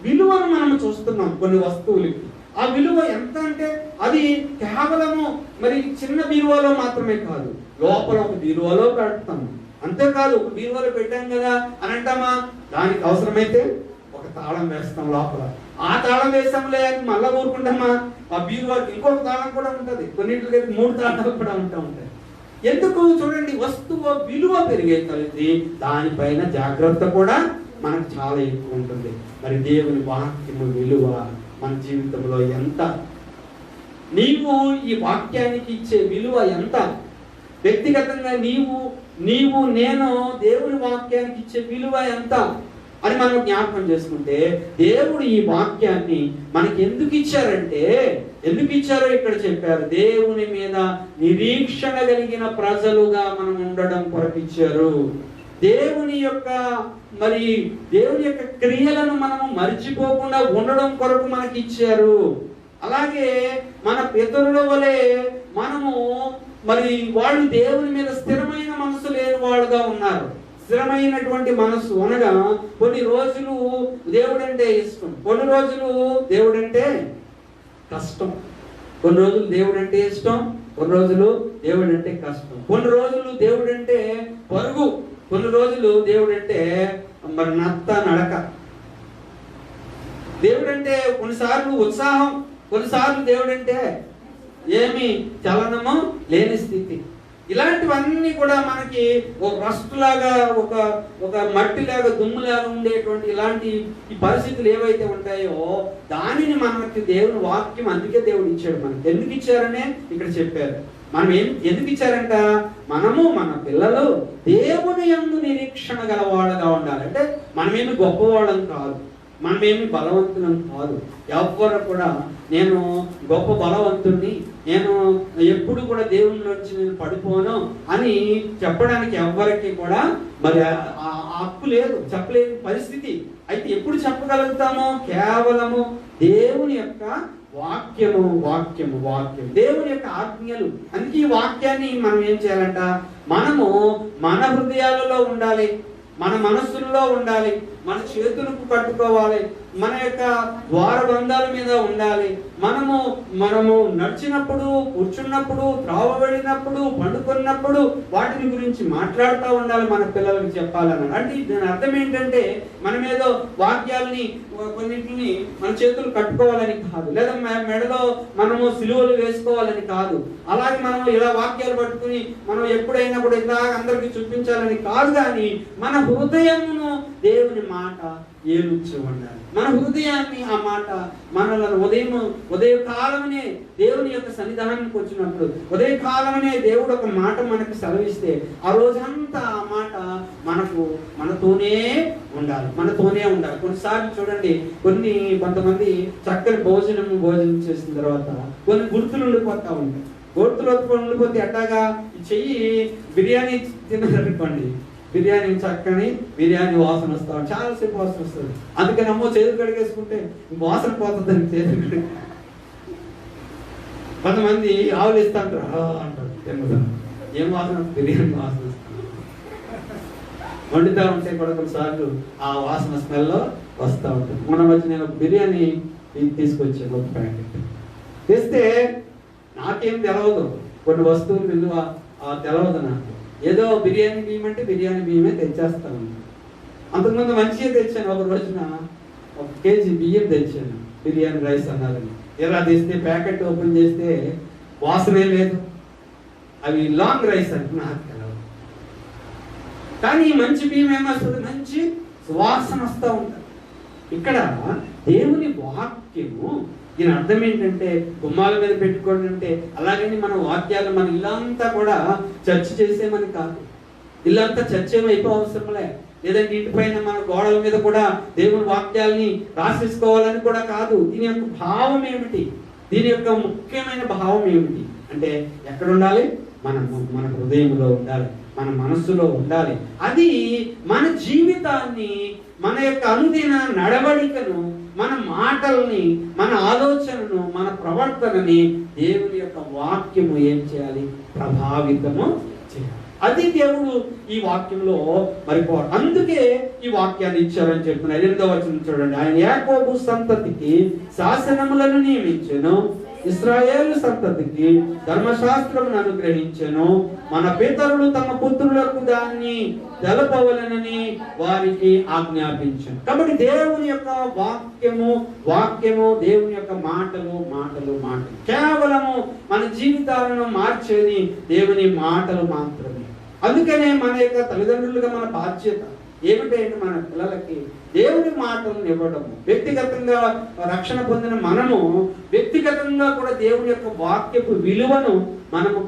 విలువను మనం చూస్తున్నాం కొన్ని వస్తువులకి. ఆ విలువ ఎంత అంటే, అది కేవలము మరి చిన్న బీరువాలో మాత్రమే కాదు, లోపల ఒక బీరువాలో పెడతాము. అంతేకాదు, ఒక బీరువాలో పెట్టాం కదా అని అంటామా? దానికి అవసరమైతే ఒక తాళం వేస్తాం లోపల. ఆ తాళం వేస్తాంలే అని మళ్ళా ఊరుకుంటామా? ఆ బీరువాకి ఇంకొక తాళం కూడా ఉంటుంది, కొన్నింటికి 3 తాళాలు కూడా ఉంటాయి. ఎందుకు? చూడండి, వస్తువు విలువ పెరిగే కలిసి దానిపైన జాగ్రత్త కూడా మనకు చాలా ఎక్కువ ఉంటుంది. మరి దేవుని వాక్యము విలువ మన జీవితంలో ఎంత, నీవు ఈ వాక్యానికి ఇచ్చే విలువ ఎంత, వ్యక్తిగతంగా నీవు నేను దేవుని వాక్యానికి ఇచ్చే విలువ ఎంత అని మనం జ్ఞాపకం చేసుకుంటే, దేవుడు ఈ వాక్యాన్ని మనకి ఎందుకు ఇచ్చారో ఇక్కడ చెప్పారు. దేవుని మీద నిరీక్షణ కలిగిన ప్రజలుగా మనం ఉండడం కొరకు ఇచ్చారు. దేవుని యొక్క క్రియలను మనము మర్చిపోకుండా ఉండడం కొరకు మనకి ఇచ్చారు. అలాగే మన పితరుల వలె మనము వాళ్ళు దేవుని మీద స్థిరమైన మనసు లేని వాళ్ళుగా ఉన్నారు. స్థిరమైనటువంటి మనసు అనగా, కొన్ని రోజులు దేవుడంటే ఇష్టం, కొన్ని రోజులు దేవుడంటే కష్టం. కొన్ని రోజులు దేవుడంటే ఇష్టం, కొన్ని రోజులు దేవుడంటే కష్టం. కొన్ని రోజులు దేవుడంటే పరుగు, కొన్ని రోజులు దేవుడంటే నత్త నడక. దేవుడంటే కొన్నిసార్లు ఉత్సాహం, కొన్నిసార్లు దేవుడంటే ఏమి చలనము లేని స్థితి. ఇలాంటివన్నీ కూడా మనకి ఒక రస్ట్ లాగా, ఒక మట్టిలాగా, దుమ్ములాగా ఉండేటువంటి ఇలాంటి ఈ పరిస్థితులు ఏవైతే ఉంటాయో దానిని మనకి దేవుని వాక్యం, అందుకే దేవుడు ఇచ్చాడు మనకి. ఎందుకు ఇచ్చారనే ఇక్కడ చెప్పారు. మనం ఎందుకు ఇచ్చారంట? మనము మన పిల్లలు దేవుని యందు నిరీక్షణ గలవాళ్ళగా ఉండాలి. అంటే మనమేమి గొప్పవాళ్ళం కాదు, మనమేమి బలవంతులం కాదు. ఎవ్వరు కూడా నేను గొప్ప బలవంతుణ్ణి, నేను ఎప్పుడు కూడా దేవునిలోంచి నేను పడిపోను అని చెప్పడానికి ఎవ్వరికి కూడా మరి హక్కు లేదు, చెప్పలేని పరిస్థితి. అయితే ఎప్పుడు చెప్పగలుగుతామో? కేవలము దేవుని యొక్క వాక్యము, దేవుని యొక్క ఆజ్ఞలు. అందుకే ఈ వాక్యాన్ని మనం ఏం చేయాలంట? మనము మన హృదయాలలో ఉండాలి, మన మనస్సుల్లో ఉండాలి, మన చేతులకు కట్టుకోవాలి. మన యొక్క ద్వారబంధాల మీద ఉండాలి. మనము నడిచినప్పుడు, కూర్చున్నప్పుడు, త్రావ వెళ్ళినప్పుడు, పండుకున్నప్పుడు వాటిని గురించి మాట్లాడుతూ ఉండాలి, మన పిల్లలకి చెప్పాలన్నాడు. అంటే దాని అర్థం ఏంటంటే మనం ఏదో వాక్యాలని కొన్నింటిని మన చేతులు కట్టుకోవాలని కాదు, లేదా మెడలో మనము సిలువలు వేసుకోవాలని కాదు, అలాగే మనం ఇలా వాక్యాలు పట్టుకుని మనం ఎప్పుడైనా కూడా ఇలా అందరికీ చూపించాలని కాదు. కానీ మన హృదయమును దేవుని మాట ఏలుచు ఉండాలి. మన హృదయాన్ని ఆ మాట మనలను ఉదయకాలమనే దేవుని యొక్క సన్నిధానానికి వచ్చినప్పుడు, ఉదయకాలమనే దేవుడు ఒక మాట మనకు సెలవిస్తే ఆ రోజంతా ఆ మాట మనతోనే ఉండాలి. కొన్నిసార్లు చూడండి, కొంతమంది చక్కని భోజనం చేసిన తర్వాత కొన్ని గుర్తులు ఉండిపోతా ఉంటాయి. గుర్తులు ఉండిపోతే ఎట్టాగా చెయ్యి బిర్యానీ తిన్నారనుకోండి, బిర్యానీ వాసన వస్తా, చాలాసేపు వాసన వస్తుంది. అందుకని అమ్మో చేతులు కడిగేసుకుంటే వాసన పోతుందని చేతులు కడిగి. కొంతమంది ఆవులు ఇస్తా అంటారు తిన్నదాన్ని, ఏం వాసన? బిర్యానీ వాసన వస్తుంది. వండుతూ ఉంటే కూడా కొన్నిసార్లు ఆ వాసన స్మెల్లో వస్తూ ఉంటుంది. మొన్న వచ్చి నేను బిర్యానీ తీసుకొచ్చాను, ఒక ప్యాకెట్ తెస్తే నాకేం తెలవదు, కొన్ని వస్తువులు విలువ తెలవదు నాకు. ఏదో బిర్యానీ బియ్యం అంటే బిర్యానీ బియ్యమే తెచ్చేస్తాను. అంతకుముందు మంచిగా తెచ్చాను. ఒక రోజున 1 కేజీ బియ్యం తెచ్చాను, బిర్యానీ రైస్ అన్నారని. ఎలా తెస్తే ప్యాకెట్ ఓపెన్ చేస్తే వాసనే లేదు, అవి లాంగ్ రైస్ అంటే నాకు తెలవదు. కానీ మంచి బియ్యం ఏమొస్తుంది? మంచి సువాసన వస్తూ ఉంటుంది. ఇక్కడ దేవుని వాక్యము, దీని అర్థం ఏంటంటే గుమ్మాల మీద పెట్టుకోండి అంటే, అలాగని మన వాక్యాలు మన ఇల్లంతా కూడా చర్చ చేసేమని కాదు. ఇల్లంతా చర్చ ఏమైపో అవసరంలే. లేదంటే ఇంటిపైన మన గోడల మీద కూడా దేవుని వాక్యాలని రాసేసుకోవాలని కూడా కాదు. దీని యొక్క భావం ఏమిటి? దీని యొక్క ముఖ్యమైన భావం ఏమిటి అంటే, ఎక్కడ ఉండాలి? మన హృదయంలో ఉండాలి, మన మనస్సులో ఉండాలి. అది మన జీవితాన్ని, మన యొక్క అనుదిన నడవడికను, మన మాటల్ని, మన ఆలోచనను, మన ప్రవర్తనని దేవుని యొక్క వాక్యము ఏం చేయాలి? ప్రభావితము చేయాలి. అది దేవుడు ఈ వాక్యంలో అందుకే ఈ వాక్యాన్ని ఇచ్చారని చెప్తున్నారు. 8వ వచనం చూడండి. ఆయన యాకోబు సంతతికి శాసనములను నియమించెను, ఇశ్రాయేలు సంతతికి ధర్మశాస్త్రమును అనుగ్రహించెను, మన పితరులు తమ పుత్రులకు దాన్ని తెలపవలెనని వారికి ఆజ్ఞాపించాను. కాబట్టి దేవుని యొక్క వాక్యము దేవుని యొక్క మాటలు కేవలము మన జీవితాలను మార్చేది దేవుని మాటలు మాత్రమే. అందుకనే మన యొక్క తల్లిదండ్రులుగా మన బాధ్యత ఏమిటంటే మన పిల్లలకి దేవుని మాటలను ఇవ్వడము. వ్యక్తిగతంగా రక్షణ పొందిన మనము వ్యక్తిగతంగా కూడా దేవుని యొక్క వాక్యపు విలువను మనము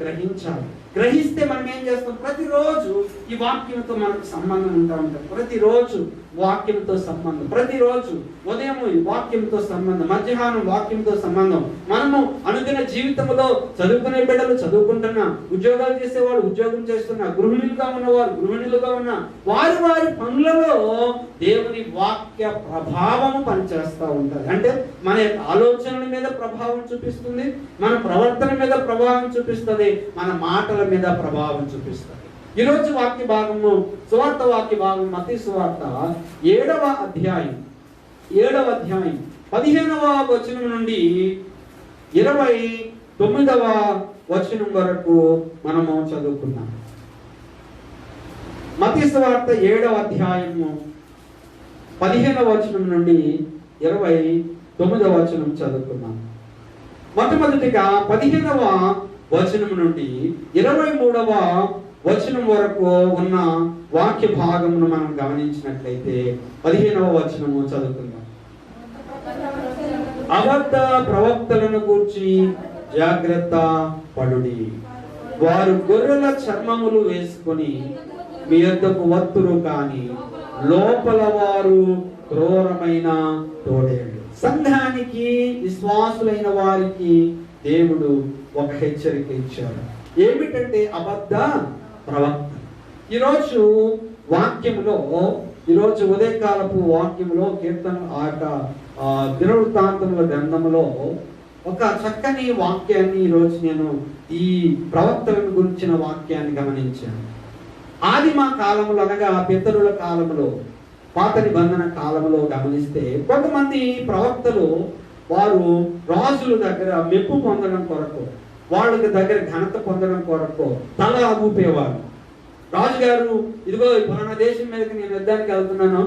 గ్రహిస్తే మనం ఏం చేస్తాం? ప్రతిరోజు ఈ వాక్యంతో మనకు సంబంధం ఉంటుంది. ప్రతిరోజు వాక్యంతో సంబంధం, ప్రతిరోజు ఉదయం వాక్యంతో సంబంధం, మధ్యాహ్నం వాక్యంతో సంబంధం. మనము అనుదిన జీవితంలో చదువుకునే బిడ్డలు చదువుకుంటున్నా, ఉద్యోగాలు చేసేవాళ్ళు ఉద్యోగం చేస్తున్నా, గృహిణులుగా ఉన్నవారు గృహిణులుగా ఉన్న వారి పనులలో దేవుని వాక్య ప్రభావము పనిచేస్తూ ఉంటుంది. అంటే మన యొక్క ఆలోచనల మీద ప్రభావం చూపిస్తుంది, మన ప్రవర్తన మీద ప్రభావం చూపిస్తుంది, మన మాటల మీద ప్రభావం చూపిస్తుంది. ఈరోజు వాక్య భాగము, సువార్త వాక్య భాగం మత్తయి సువార్త 7వ అధ్యాయం 15వ వచనం నుండి 29వ వచనం వరకు మనము చదువుకున్నాం. మత్తయి సువార్త 7వ అధ్యాయము 15వ వచనం నుండి 29వ వచనం చదువుకున్నాం. మొట్టమొదటిగా 15వ వచనం నుండి 23వ వచనం వరకు ఉన్న వాక్య భాగమును మనం గమనించినట్లయితే 15వ వచనము చదువుకుందాం. అబద్ధ ప్రవక్తలను గూర్చి జాగ్రత్త పడుడి, వారు గొర్రెల చర్మములు వేసుకొని మీ యొద్దకు వత్తురు, కానీ లోపల వారు క్రూరమైన తోడేళ్ళు. సంఘానికి, విశ్వాసులైన వారికి దేవుడు ఒక హెచ్చరిక ఇచ్చాడు. ఏమిటంటే అబద్ధ ప్రవక్త. ఈరోజు ఉదయకాలపు వాక్యంలో దినవృత్తాంతముల గ్రంథంలో ఒక చక్కని వాక్యాన్ని ఈరోజు నేను ఈ ప్రవక్తలను గురించిన వాక్యాన్ని గమనించాను. ఆదిమ కాలములు అనగా పితరుల కాలంలో పాత నిబంధన కాలంలో గమనిస్తే కొంతమంది ప్రవక్తలు వారు రాజుల దగ్గర మెప్పు పొందడం కొరకు, వాళ్ళకి దగ్గర ఘనత పొందడం కొరకు తల ఊపేవారు. రాజుగారు ఇదిగో ఫలానా దేశం మీదకి నేను యుద్ధానికి వెళ్తున్నాను,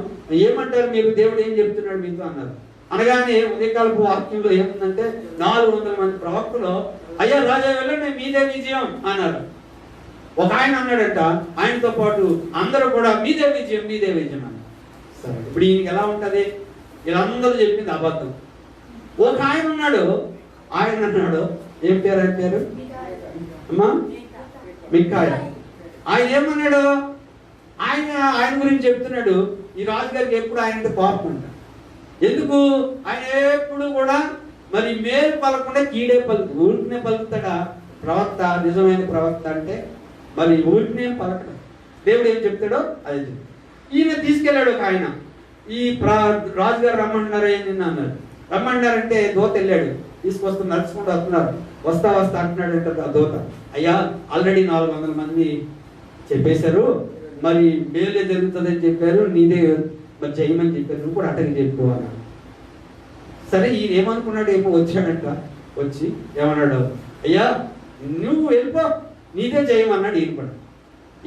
ఏమంటారు మీరు, దేవుడు ఏం చెప్తున్నాడు మీతో అన్నారు. అనగానే ఉదయకాలపు వాక్యంలో ఏముందంటే 400 మంది ప్రవక్తలు అయ్యా రాజా వెళ్ళండి మీదే విజయం అన్నారు. ఒక ఆయన అన్నాడంట, ఆయనతో పాటు అందరూ కూడా మీదే విజయం మీదే విజయం అన్నారు. సరే, ఇప్పుడు ఈయనకి ఎలా ఉంటది, వీళ్ళందరూ చెప్పింది అబద్ధం. ఒక ఆయన ఉన్నాడు, ఆయన అన్నాడు, ఏం పేరు ఆయన పేరు అమ్మా మిక్కాయ. ఆయన ఏమన్నాడు, ఆయన గురించి చెప్తున్నాడు, ఈ రాజుగారికి ఎప్పుడు ఆయనతో కోపం అంట. ఎందుకు, ఆయన ఎప్పుడు కూడా మరి మేలు పలకుండా కీడే ఊరికనే పలుకుతాడా ప్రవక్త? నిజమైన ప్రవక్త అంటే మరి ఊరికనే పలకడం. దేవుడు ఏం చెప్తాడో అదే చెప్తాడు. ఈయన తీసుకెళ్ళాడు ఒక ఆయన, ఈ రాజుగారు రమ్మంటున్నారు, ఏం నిన్న అన్నారు. రమ్మంటున్నారంటే దోత వెళ్ళాడు, తీసుకొస్తూ నడుచుకుంటూ వస్తున్నారు. వస్తా అంటున్నాడు అంటే ఆ దోత, అయ్యా ఆల్రెడీ 400 మంది చెప్పేశారు, మరి మేలే జరుగుతుందని చెప్పారు, నీదే మరి చేయమని చెప్పారు, నువ్వు కూడా అటకి చెప్పు అన్నాడు. సరే, ఈయన ఏమనుకున్నాడు, ఏమో వచ్చాడంట. వచ్చి ఏమన్నాడు, అయ్యా నువ్వు వెళ్ళిపో, నీదే చేయమన్నాడు. ఈయన కూడా,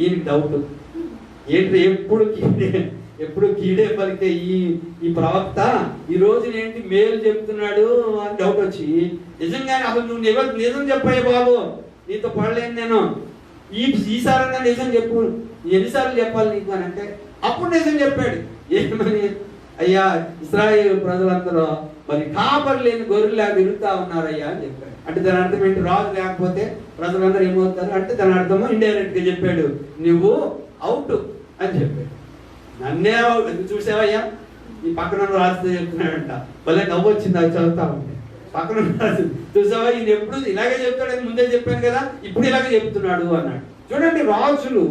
ఈయనకి డౌట్ ఏంటి, ఎప్పుడు కీడే పలికే ఈ ప్రవక్త ఈ రోజు ఏంటి మేలు చెప్తున్నాడు అని డౌట్ వచ్చి, నిజంగానే అసలు నువ్వు నిజం చెప్పాయి బాబు, నీతో పడలేను నేను, ఈసారి నిజం చెప్పు, ఎన్నిసార్లు చెప్పాలి నీకు అని అంటే అప్పుడు నిజం చెప్పాడు. ఏమని, అయ్యా ఇశ్రాయేలు ప్రజలందరూ మరి కాపరి లేని గొర్రెలాగా తిరుగుతా ఉన్నారయ్యా అని చెప్పాడు. అంటే దాని అర్థం ఏంటి, రాజు లేకపోతే ప్రజలందరూ ఏమవుతారు అంటే దాని అర్థము ఇండైరెక్ట్ గా చెప్పాడు, నువ్వు అవుట్ అని చెప్పాడు. నన్నే చూసావయ్యా, ఈ పక్కన రాజుతో చెప్తున్నాడంట, భలే నవ్వు వచ్చింది అది చదువుతా ఉంటే. పక్కన రాజు చూసావా, ఈయన ఎప్పుడు ఇలాగే చెప్తాడని ముందే చెప్పాను కదా, ఇప్పుడు ఇలాగే చెప్తున్నాడు అన్నాడు. చూడండి, రాజులు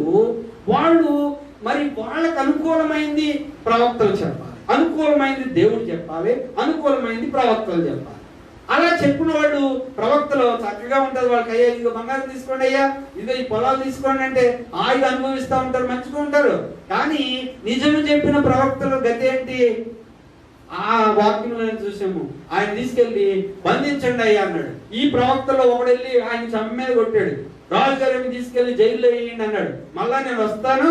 వాళ్ళు మరి వాళ్ళకు అనుకూలమైంది ప్రవక్తలు చెప్పాలి, అనుకూలమైంది దేవుడు చెప్పాలి, అనుకూలమైంది ప్రవక్తలు చెప్పాలి. అలా చెప్పిన వాళ్ళు ప్రవక్తలు చక్కగా ఉంటారు. వాళ్ళకి అయ్యా ఇదిగో బంగారం తీసుకోండి, అయ్యా ఇదిగో ఈ పొలాలు తీసుకోండి అంటే ఆయుధ అనుభవిస్తూ ఉంటారు, మంచిగా ఉంటారు. కానీ నిజం చెప్పిన ప్రవక్తలు గతి ఏంటి, ఆ వాక్యంలో చూసాము, ఆయన తీసుకెళ్లి బంధించండి అయ్యా అన్నాడు. ఈ ప్రవక్తలో ఒకడెళ్ళి ఆయన చమ్మ మీద కొట్టాడు. రాజుగారు తీసుకెళ్లి జైల్లో వేయండి అన్నాడు. మళ్ళా నేను వస్తాను,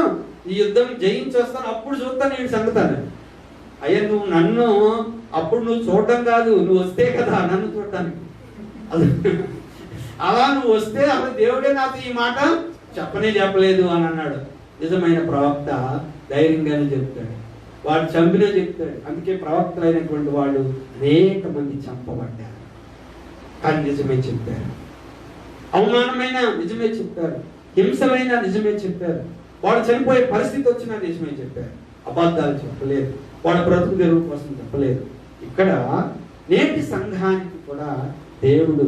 ఈ యుద్ధం జయించి వస్తాను, అప్పుడు చూస్తాను నేను సంగతాను. అయ్యా నువ్వు నన్ను అప్పుడు నువ్వు చూడటం కాదు, నువ్వు వస్తే కదా నన్ను చూడటానికి. అలా నువ్వు వస్తే అసలు దేవుడే నాతో ఈ మాట చెప్పలేదు అని అన్నాడు. నిజమైన ప్రవక్త ధైర్యంగానే చెప్తాడు, వాడు చంపినే చెప్తాడు. అందుకే ప్రవక్తలైనటువంటి వాళ్ళు అనేక మంది చంపబడ్డారు, కానీ నిజమే చెప్పారు. అవమానమైన నిజమే చెప్పారు, హింసలైన నిజమే చెప్పారు, వాడు చనిపోయే పరిస్థితి వచ్చినా నిజమే చెప్పారు. అబద్ధాలు చెప్పలేదు, వాళ్ళ బ్రతుకు తెరువు కోసం చెప్పలేదు. ఇక్కడ నేటి సంఘానికి కూడా దేవుడు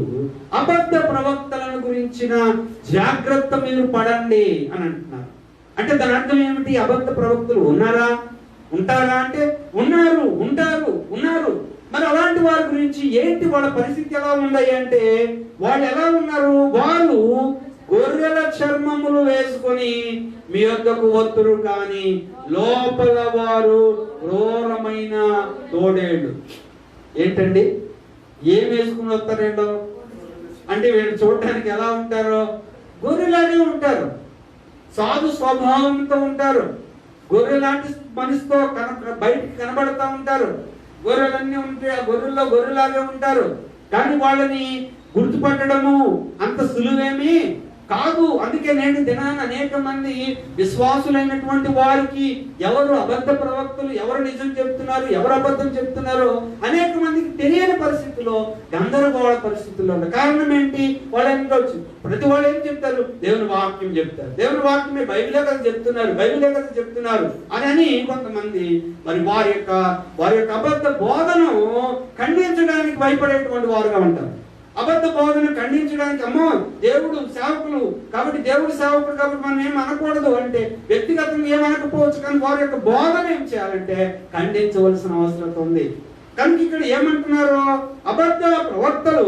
అబద్ధ ప్రవక్తలను గురించిన జాగ్రత్త మీరు పడండి అని అంటున్నారు. అంటే దాని అర్థం ఏమిటి, అబద్ధ ప్రవక్తలు ఉన్నారా, ఉంటారా అంటే ఉన్నారు. మరి అలాంటి వారి గురించి ఏంటి, వాళ్ళ పరిస్థితి ఎలా ఉంది అంటే, వాళ్ళు ఎలా ఉన్నారు, వాళ్ళు గొర్రెల చర్మములు వేసుకొని మీ వద్దకు వత్తురు, కానీ లోపల వారు క్రూరమైన తోడేళ్ళు. ఏంటండి, ఏం వేసుకుని వస్తారేంటో అంటే వీళ్ళు చూడటానికి ఎలా ఉంటారో గొర్రెలాగే ఉంటారు, సాధు స్వభావంతో ఉంటారు, గొర్రె లాంటి మనసుతో బయటికి కనబడతా ఉంటారు. గొర్రెలన్నీ ఉంటే ఆ గొర్రెల్లో గొర్రెలాగే ఉంటారు, కానీ వాళ్ళని గుర్తుపట్టడము అంత సులువేమీ కాదు. అందుకే నేటి దినాన అనేక మంది విశ్వాసులైనటువంటి వారికి ఎవరు అబద్ధ ప్రవక్తలు, ఎవరు నిజం చెప్తున్నారు, ఎవరు అబద్ధం చెప్తున్నారో అనేక మందికి తెలియని పరిస్థితుల్లో, గందరగోళ పరిస్థితుల్లో ఉంటారు. కారణం ఏంటి, వాళ్ళు ఏమిటొచ్చు, ప్రతి వాళ్ళు ఏం చెప్తారు, దేవుని వాక్యం చెప్తారు, దేవుని వాక్యమే బైబిలే కదా చెప్తున్నారు అని కొంతమంది మరి వారి యొక్క అబద్ధ బోధను ఖండించడానికి భయపడేటువంటి వారుగా ఉంటారు. అబద్ధ బోధన ఖండించడానికి, అమ్మో దేవుడు సేవకులు కాబట్టి, దేవుడు సేవకుడు కాబట్టి మనం ఏం అనకూడదు అంటే వ్యక్తిగతంగా ఏమనకపోవచ్చు, కానీ వారి యొక్క బోధన ఏం చేయాలంటే ఖండించవలసిన అవసరం ఉంది. కనుక ఇక్కడ ఏమంటున్నారు, అబద్ధ ప్రవక్తలు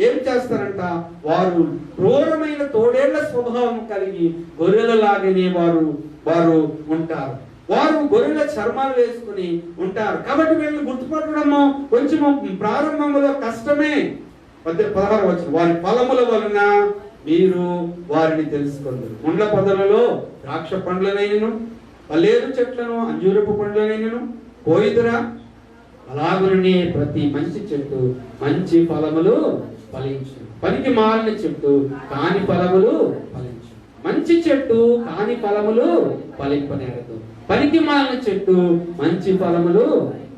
ఏం చేస్తారంట, వారు క్రూరమైన తోడేళ్ల స్వభావం కలిగి గొర్రెలలాగానే వారు ఉంటారు. వారు గొర్రెల చర్మాలు వేసుకుని ఉంటారు. కాబట్టి వీళ్ళని గుర్తుపట్టడము కొంచెము ప్రారంభంలో కష్టమే. 16 వచనం, వారి ఫలముల వలన మీరు వారిని తెలుసుకుందరు. ముండ్ల పొదలలో ద్రాక్ష పండ్లనైనను పల్లేరు చెట్లను అంజూరపు పండ్లనైనను కోయిదురా, అలాగునే ప్రతి మంచి చెట్టు మంచి ఫలములు ఫలించు, పనికి మాలిన చెట్టు కాని ఫలములు ఫలించు. మంచి చెట్టు కాని ఫలములు ఫలింపనేరదు, పనికి మాలిన చెట్టు మంచి ఫలములు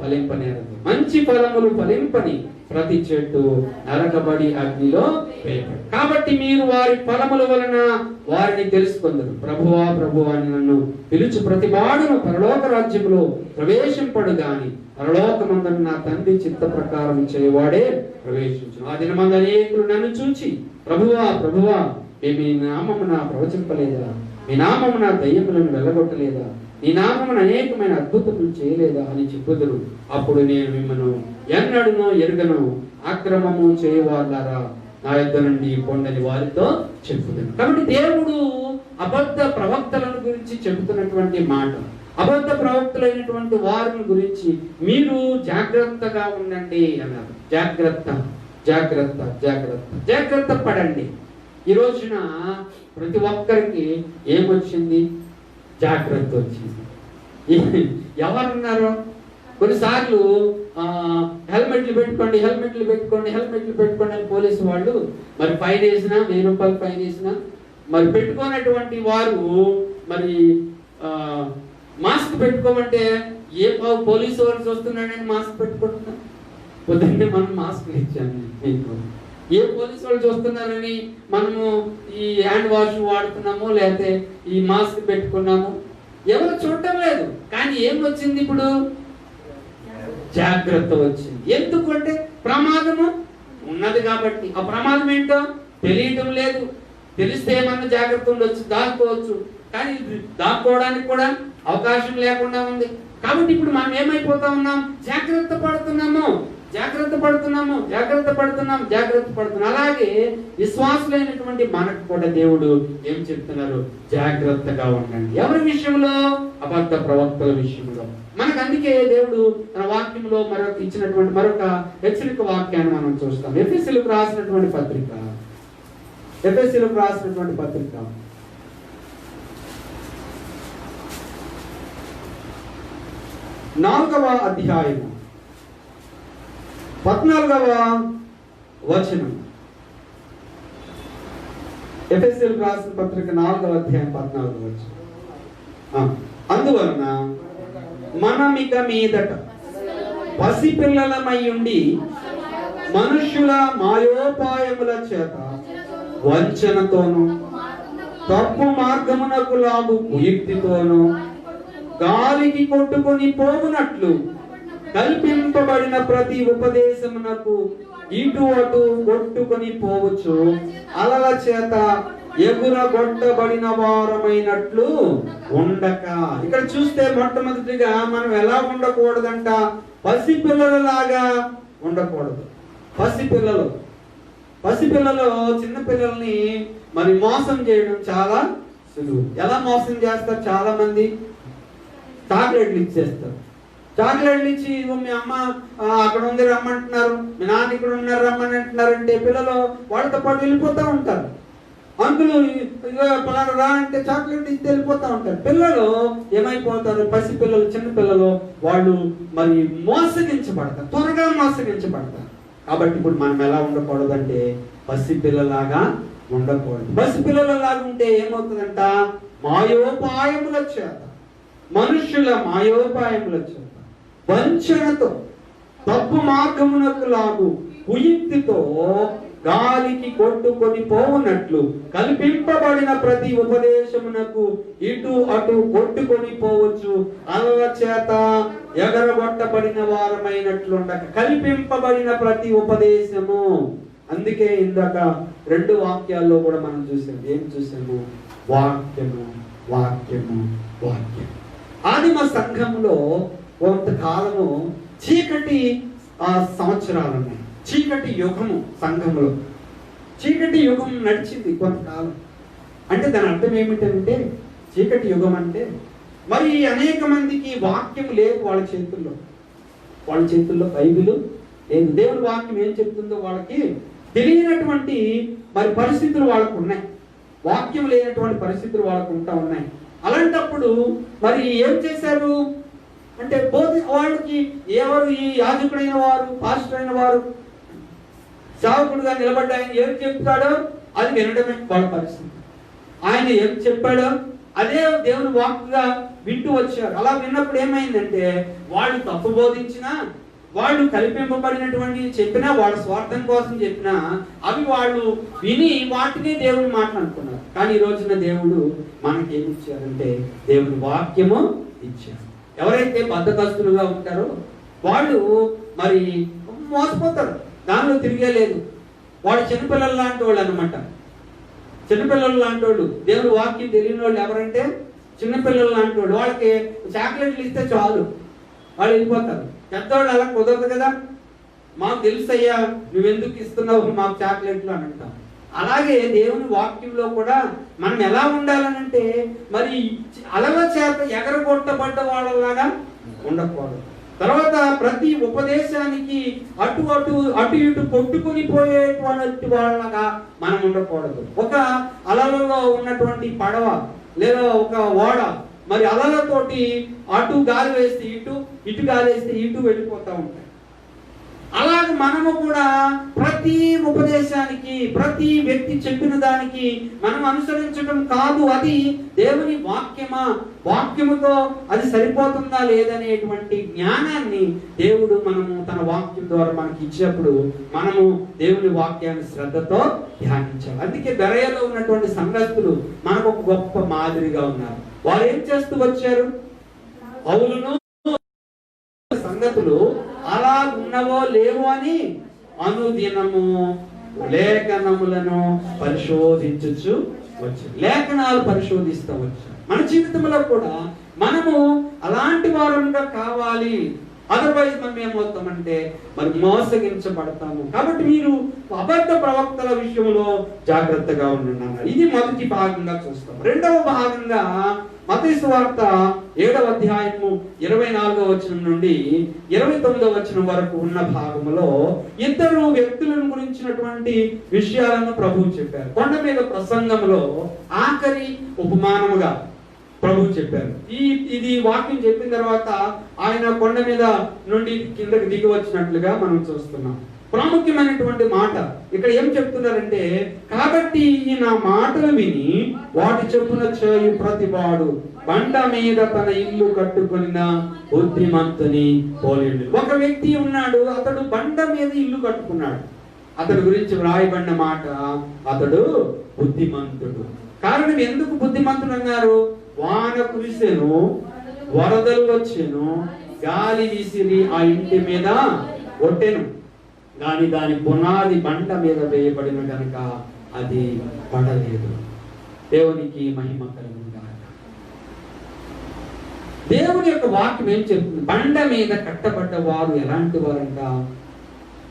ఫలింపనేరదు. మంచి ఫలములు ఫలింపని ప్రతి చెట్టు నరకబడి అగ్నిలో వేయబడి. కాబట్టి మీరు వారి ఫలముల వలన వారిని తెలుసుకుందరు. ప్రభువా ప్రభువా అని నన్ను పిలుచు ప్రతి వాడును పరలోక రాజ్యములో ప్రవేశింపడు గాని పరలోకమందున నా తండ్రి చిత్త ప్రకారం చేయవాడే ప్రవేశించును. ఆ దినమందు అనేకులు నన్ను చూచి ప్రభువా ప్రభువా మేము మీ నామమున ప్రవచింపలేదా, మీ నామమున దయ్యములను వెళ్ళగొట్టలేదా, నీ నామమున అనేకమైన అద్భుతములు చేయలేదా అని చెప్పుదురు. అప్పుడు నేను మిమ్మను ఎన్నడునో ఎరుగను, అక్రమము చేయవాళ్ళారా నా యొద్ద నుండి పొండని వారితో చెప్పుదును. కాబట్టి దేవుడు అబద్ధ ప్రవక్తలను గురించి చెబుతున్నటువంటి మాట, అబద్ధ ప్రవక్తలైనటువంటి వారిని గురించి మీరు జాగ్రత్తగా ఉండండి అన్నారు. జాగ్రత్త జాగ్రత్త జాగ్రత్త జాగ్రత్త పడండి. ఈ రోజున ప్రతి ఒక్కరికి ఏమొచ్చింది? జాగ్రత్త వచ్చింది. ఎవరున్నారు? కొన్నిసార్లు హెల్మెట్లు పెట్టుకోండి హెల్మెట్లు పెట్టుకోండి హెల్మెట్లు పెట్టుకోండి అని పోలీసు వాళ్ళు మరి ఫైన్ వేసినా, 1000 రూపాయలు ఫైన్ వేసినా మరి పెట్టుకున్నటువంటి వారు మరి మాస్క్ పెట్టుకోమంటే ఏ పోలీసు వాళ్ళు చూస్తున్నాడని మాస్క్ పెట్టుకుంటున్నా. పొద్దున్నే మనం మాస్క్ ఇచ్చాము మీకు. ఏ పోలీసు వాళ్ళు చూస్తున్నారని మనము ఈ హ్యాండ్ వాష్ వాడుతున్నాము, లేకపోతే ఈ మాస్క్ పెట్టుకున్నాము. ఎవరు చూడటం లేదు. కానీ ఏం వచ్చింది? ఇప్పుడు జాగ్రత్త వచ్చింది. ఎందుకంటే ప్రమాదము ఉన్నది కాబట్టి. ఆ ప్రమాదం ఏంటో తెలియటం లేదు. తెలిస్తే ఏమన్నా జాగ్రత్త ఉండొచ్చు, దాక్కోవచ్చు. కానీ దాక్కోవడానికి కూడా అవకాశం లేకుండా ఉంది. కాబట్టి ఇప్పుడు మనం ఏమైపోతా ఉన్నాం? జాగ్రత్త పడుతున్నాము జాగ్రత్త పడుతున్నాము జాగ్రత్త పడుతున్నాం జాగ్రత్త పడుతున్నాం. అలాగే విశ్వాసులైనటువంటి మనకు కూడా దేవుడు ఏం చెప్తున్నారు? జాగ్రత్తగా ఉండండి. ఎవరి విషయంలో? అబద్ధ ప్రవక్తల విషయంలో. మనకు అందుకే దేవుడు తన వాక్యంలో ఇచ్చినటువంటి మరొక హెచ్చరిక వాక్యాన్ని మనం చూస్తాం. ఎఫెసీయులకు రాసినటువంటి పత్రిక 4వ అధ్యాయము 14వ వచనం. ఎఫెసీయులకు రాసిన పత్రిక 4వ అధ్యాయం 14వ వచనం. అందువలన మనమిక మీదట పసిపిల్లలమై ఉండి మనుష్యుల మాయోపాయముల చేత వంచనతోను తప్పు మార్గమునకు లాగు కుయుక్తితోను గాలికి కొట్టుకొని పోవునట్లు కల్పింపబడిన ప్రతి ఉపదేశమునకు ఇటు అటు కొట్టుకొని పోవచ్చు అలల చేత ఎగురగొట్టబడిన వారమైనట్లు ఉండక. ఇక్కడ చూస్తే మొట్టమొదటిగా మనం ఎలా ఉండకూడదంట? పసిపిల్లలలాగా ఉండకూడదు. పసిపిల్లలు చిన్న పిల్లల్ని మరి మోసం చేయడం చాలా సులువు. ఎలా మోసం చేస్తారు? చాలా మంది చాక్లెట్లు ఇచ్చేస్తారు. చాక్లెట్లు ఇచ్చి మీ అమ్మ అక్కడ ఉంది రమ్మంటున్నారు, మీ నాన్న ఇక్కడ ఉన్నారు రమ్మని అంటున్నారంటే పిల్లలు వాళ్ళతో పాటు వెళ్ళిపోతూ ఉంటారు. అందులో పలానా రా అంటే చాక్లెట్ ఇచ్చి వెళ్ళిపోతూ ఉంటారు. పిల్లలు ఏమైపోతారు? పసిపిల్లలు, చిన్న పిల్లలు వాళ్ళు మరి మోసగించబడతారు, త్వరగా మోసగించబడతారు. కాబట్టి ఇప్పుడు మనం ఎలా ఉండకూడదంటే పసిపిల్లలాగా ఉండకూడదు. పసిపిల్లలలాగా ఉంటే ఏమవుతుందంట? మాయోపాయముల చేత, మనుష్యుల మాయోపాయముల చేత, వంచనతో, తప్పు మార్గమునకు లాగు కుయుక్తితో గాలికి కొట్టుకొని పోవునట్లు కల్పింపబడిన ప్రతి ఉపదేశమునకు ఇటు అటు కొట్టుకొని పోవచ్చు అలల చేత ఎగరగొట్టబడిన వారమైనట్లు ఉండక. కల్పింపబడిన ప్రతి ఉపదేశము. అందుకే ఇందాక 2 వాక్యాల్లో కూడా మనం చూసాము. ఏం చూసాము? వాక్యము వాక్యము వాక్యం. ఆదిమ సంఘంలో కొంతకాలము చీకటి సంవత్సరాలు ఉన్నాయి. చీకటి యుగము సంఘంలో. చీకటి యుగం నడిచింది కొంతకాలం. అంటే దాని అర్థం ఏమిటంటే, చీకటి యుగం అంటే మరి అనేక మందికి వాక్యం లేదు వాళ్ళ చేతుల్లో బైబిల్ లేదు. దేవుని వాక్యం ఏం చెప్తుందో వాళ్ళకి తెలియనటువంటి మరి పరిస్థితులు వాళ్ళకు ఉన్నాయి. వాక్యం లేనటువంటి పరిస్థితులు వాళ్ళకు ఉంటా ఉన్నాయి. అలాంటప్పుడు మరి ఏం చేశారు అంటే వాళ్ళకి ఎవరు ఈ యాజకుడైన వారు, పాస్టర్ అయిన వారు, సేవకుడుగా నిలబడ్డ ఆయన ఏం చెప్తాడో అది వినడమే వాళ్ళ పరిస్థితి. ఆయన ఏం చెప్పాడో అదే దేవుని వాక్కుగా వింటూ వచ్చారు. అలా విన్నప్పుడు ఏమైందంటే వాళ్ళు తప్పు బోధించినా, వాళ్ళు కల్పింపబడినటువంటి చెప్పినా, వాళ్ళ స్వార్థం కోసం చెప్పినా అవి వాళ్ళు విని వాటిని దేవుని మాటలు అనుకున్నారు. కానీ ఈ రోజున దేవుడు మనకి ఏమి ఇచ్చారంటే దేవుని వాక్యము ఇచ్చారు. ఎవరైతే బద్ధకస్తులుగా ఉంటారో వాళ్ళు మరి మోసపోతారు, దానిలో తిరిగే లేదు. వాళ్ళు చిన్నపిల్లలు లాంటి వాళ్ళు అనమాట. చిన్నపిల్లలు లాంటి వాళ్ళు, దేవుని వాక్యం తెలియని వాళ్ళు ఎవరంటే చిన్నపిల్లలు లాంటి వాళ్ళు. వాళ్ళకి చాక్లెట్లు ఇస్తే చాలు, వాళ్ళు వెళ్ళిపోతారు. పెద్దవాళ్ళు అలా కుదరదు కదా. మాకు తెలుసయ్యా, నువ్వెందుకు ఇస్తున్నావు మాకు చాక్లెట్లు అని అంటాం. అలాగే దేవుని వాక్యంలో కూడా మనం ఎలా ఉండాలనంటే మరి అలల చేత ఎగరగొట్టబడ్డ వాళ్ళలాగా ఉండకూడదు. తర్వాత ప్రతి ఉపదేశానికి అటు ఇటు కొట్టుకుని పోయేటువంటి వాళ్ళగా మనం ఉండకూడదు. ఒక అలలలో ఉన్నటువంటి పడవ లేదా ఒక ఓడ మరి అలలతోటి అటు గాలి వేస్తే ఇటు గాలి వేస్తే ఇటు వెళ్ళిపోతూ ఉంటాయి. అలాగే మనము కూడా ప్రతి ఉపదేశానికి, ప్రతి వ్యక్తి చెప్పిన దానికి మనం అనుసరించడం కాదు. అది దేవుని వాక్యముతో అది సరిపోతుందా లేదనేటువంటి జ్ఞానాన్ని దేవుడు మనము తన వాక్యం ద్వారా మనకి ఇచ్చినప్పుడు మనము దేవుని వాక్యాన్ని శ్రద్ధతో ధ్యానించాలి. అందుకే బెరయలో ఉన్నటువంటి సంఘస్థులు మనకు ఒక గొప్ప మాదిరిగా ఉన్నారు. వారు ఏం చేస్తూ వచ్చారు? పౌలును సంగతులు అలా ఉన్నవో లేవో అని అనుదినము లేఖనములను పరిశోధించు వచ్చారు. లేఖనాలు పరిశోధిస్తూ వచ్చారు. మన జీవితంలో కూడా మనము అలాంటి వారంగా కావాలి. అదర్వైజ్ మనం ఏమవుతామంటే మరి మోసగించబడతాము. కాబట్టి మీరు అబద్ధ ప్రవక్తల విషయంలో జాగ్రత్తగా ఉండండి అన్నారు. ఇది మొదటి భాగంగా చూస్తాం. రెండవ భాగంగా మత్తయి సువార్త 7వ అధ్యాయము 24వ వచనం నుండి 29వ వచనం వరకు ఉన్న భాగంలో ఇద్దరు వ్యక్తులను గురించినటువంటి విషయాలను ప్రభువు చెప్పారు. కొండ మీద ప్రసంగంలో ఆఖరి ఉపమానముగా ప్రభువు చెప్పారు. ఇది వాక్యం చెప్పిన తర్వాత ఆయన కొండ మీద నుండి కిందకి దిగి వచ్చినట్లుగా మనం చూస్తున్నాం. ప్రాముఖ్యమైనటువంటి మాట ఇక్కడ ఏం చెప్తున్నారంటే, కాబట్టి ఈ నా మాటలు విని వాటి చొప్పున చేయు ప్రతివాడు బండ మీద తన ఇల్లు కట్టుకున్న బుద్ధిమంతుని పోలిండు. ఒక వ్యక్తి ఉన్నాడు, అతడు బండ మీద ఇల్లు కట్టుకున్నాడు. అతడి గురించి వ్రాయబడిన మాట, అతడు బుద్ధిమంతుడు. కారణం ఎందుకు బుద్ధిమంతుడు అన్నారు? వాన కురిసెను, వరదలు వచ్చెను, గాలి విసిరి ఆ ఇంటి మీద కొట్టెను, కానీ దాని పునాది బండ మీద వేయబడిన కనుక అది పడలేదు. దేవునికి మహిమ కలుగుగాక. దేవుని యొక్క వాక్యం ఏం చెప్తుంది? బండ మీద కట్టబడ్డ వారు ఎలాంటి వారంట?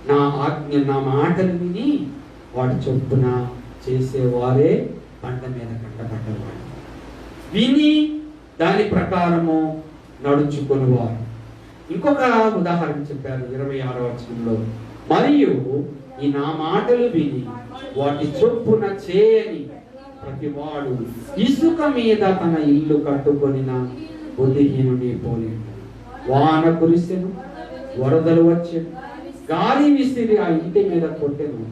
నా ఆజ్ఞ, నా మాటలు విని వాటి చొప్పున చేసేవారే బండ మీద కట్టబడ్డవారు. విని దాని ప్రకారము నడుచుకునేవారు. ఇంకొక ఉదాహరణ చెప్పారు 26వ వచనంలో, మరియు ఈ నా మాటలు విని వాటి చొప్పున చేయని ప్రతివాడు ఇసుక మీద తన ఇల్లు కట్టుకొనిన బుద్ధిహీనుని పోలేడు. వాన కురిసెను, వరదలు వచ్చెను, గాలి విసిరి ఆ ఇంటి మీద కొట్టెను,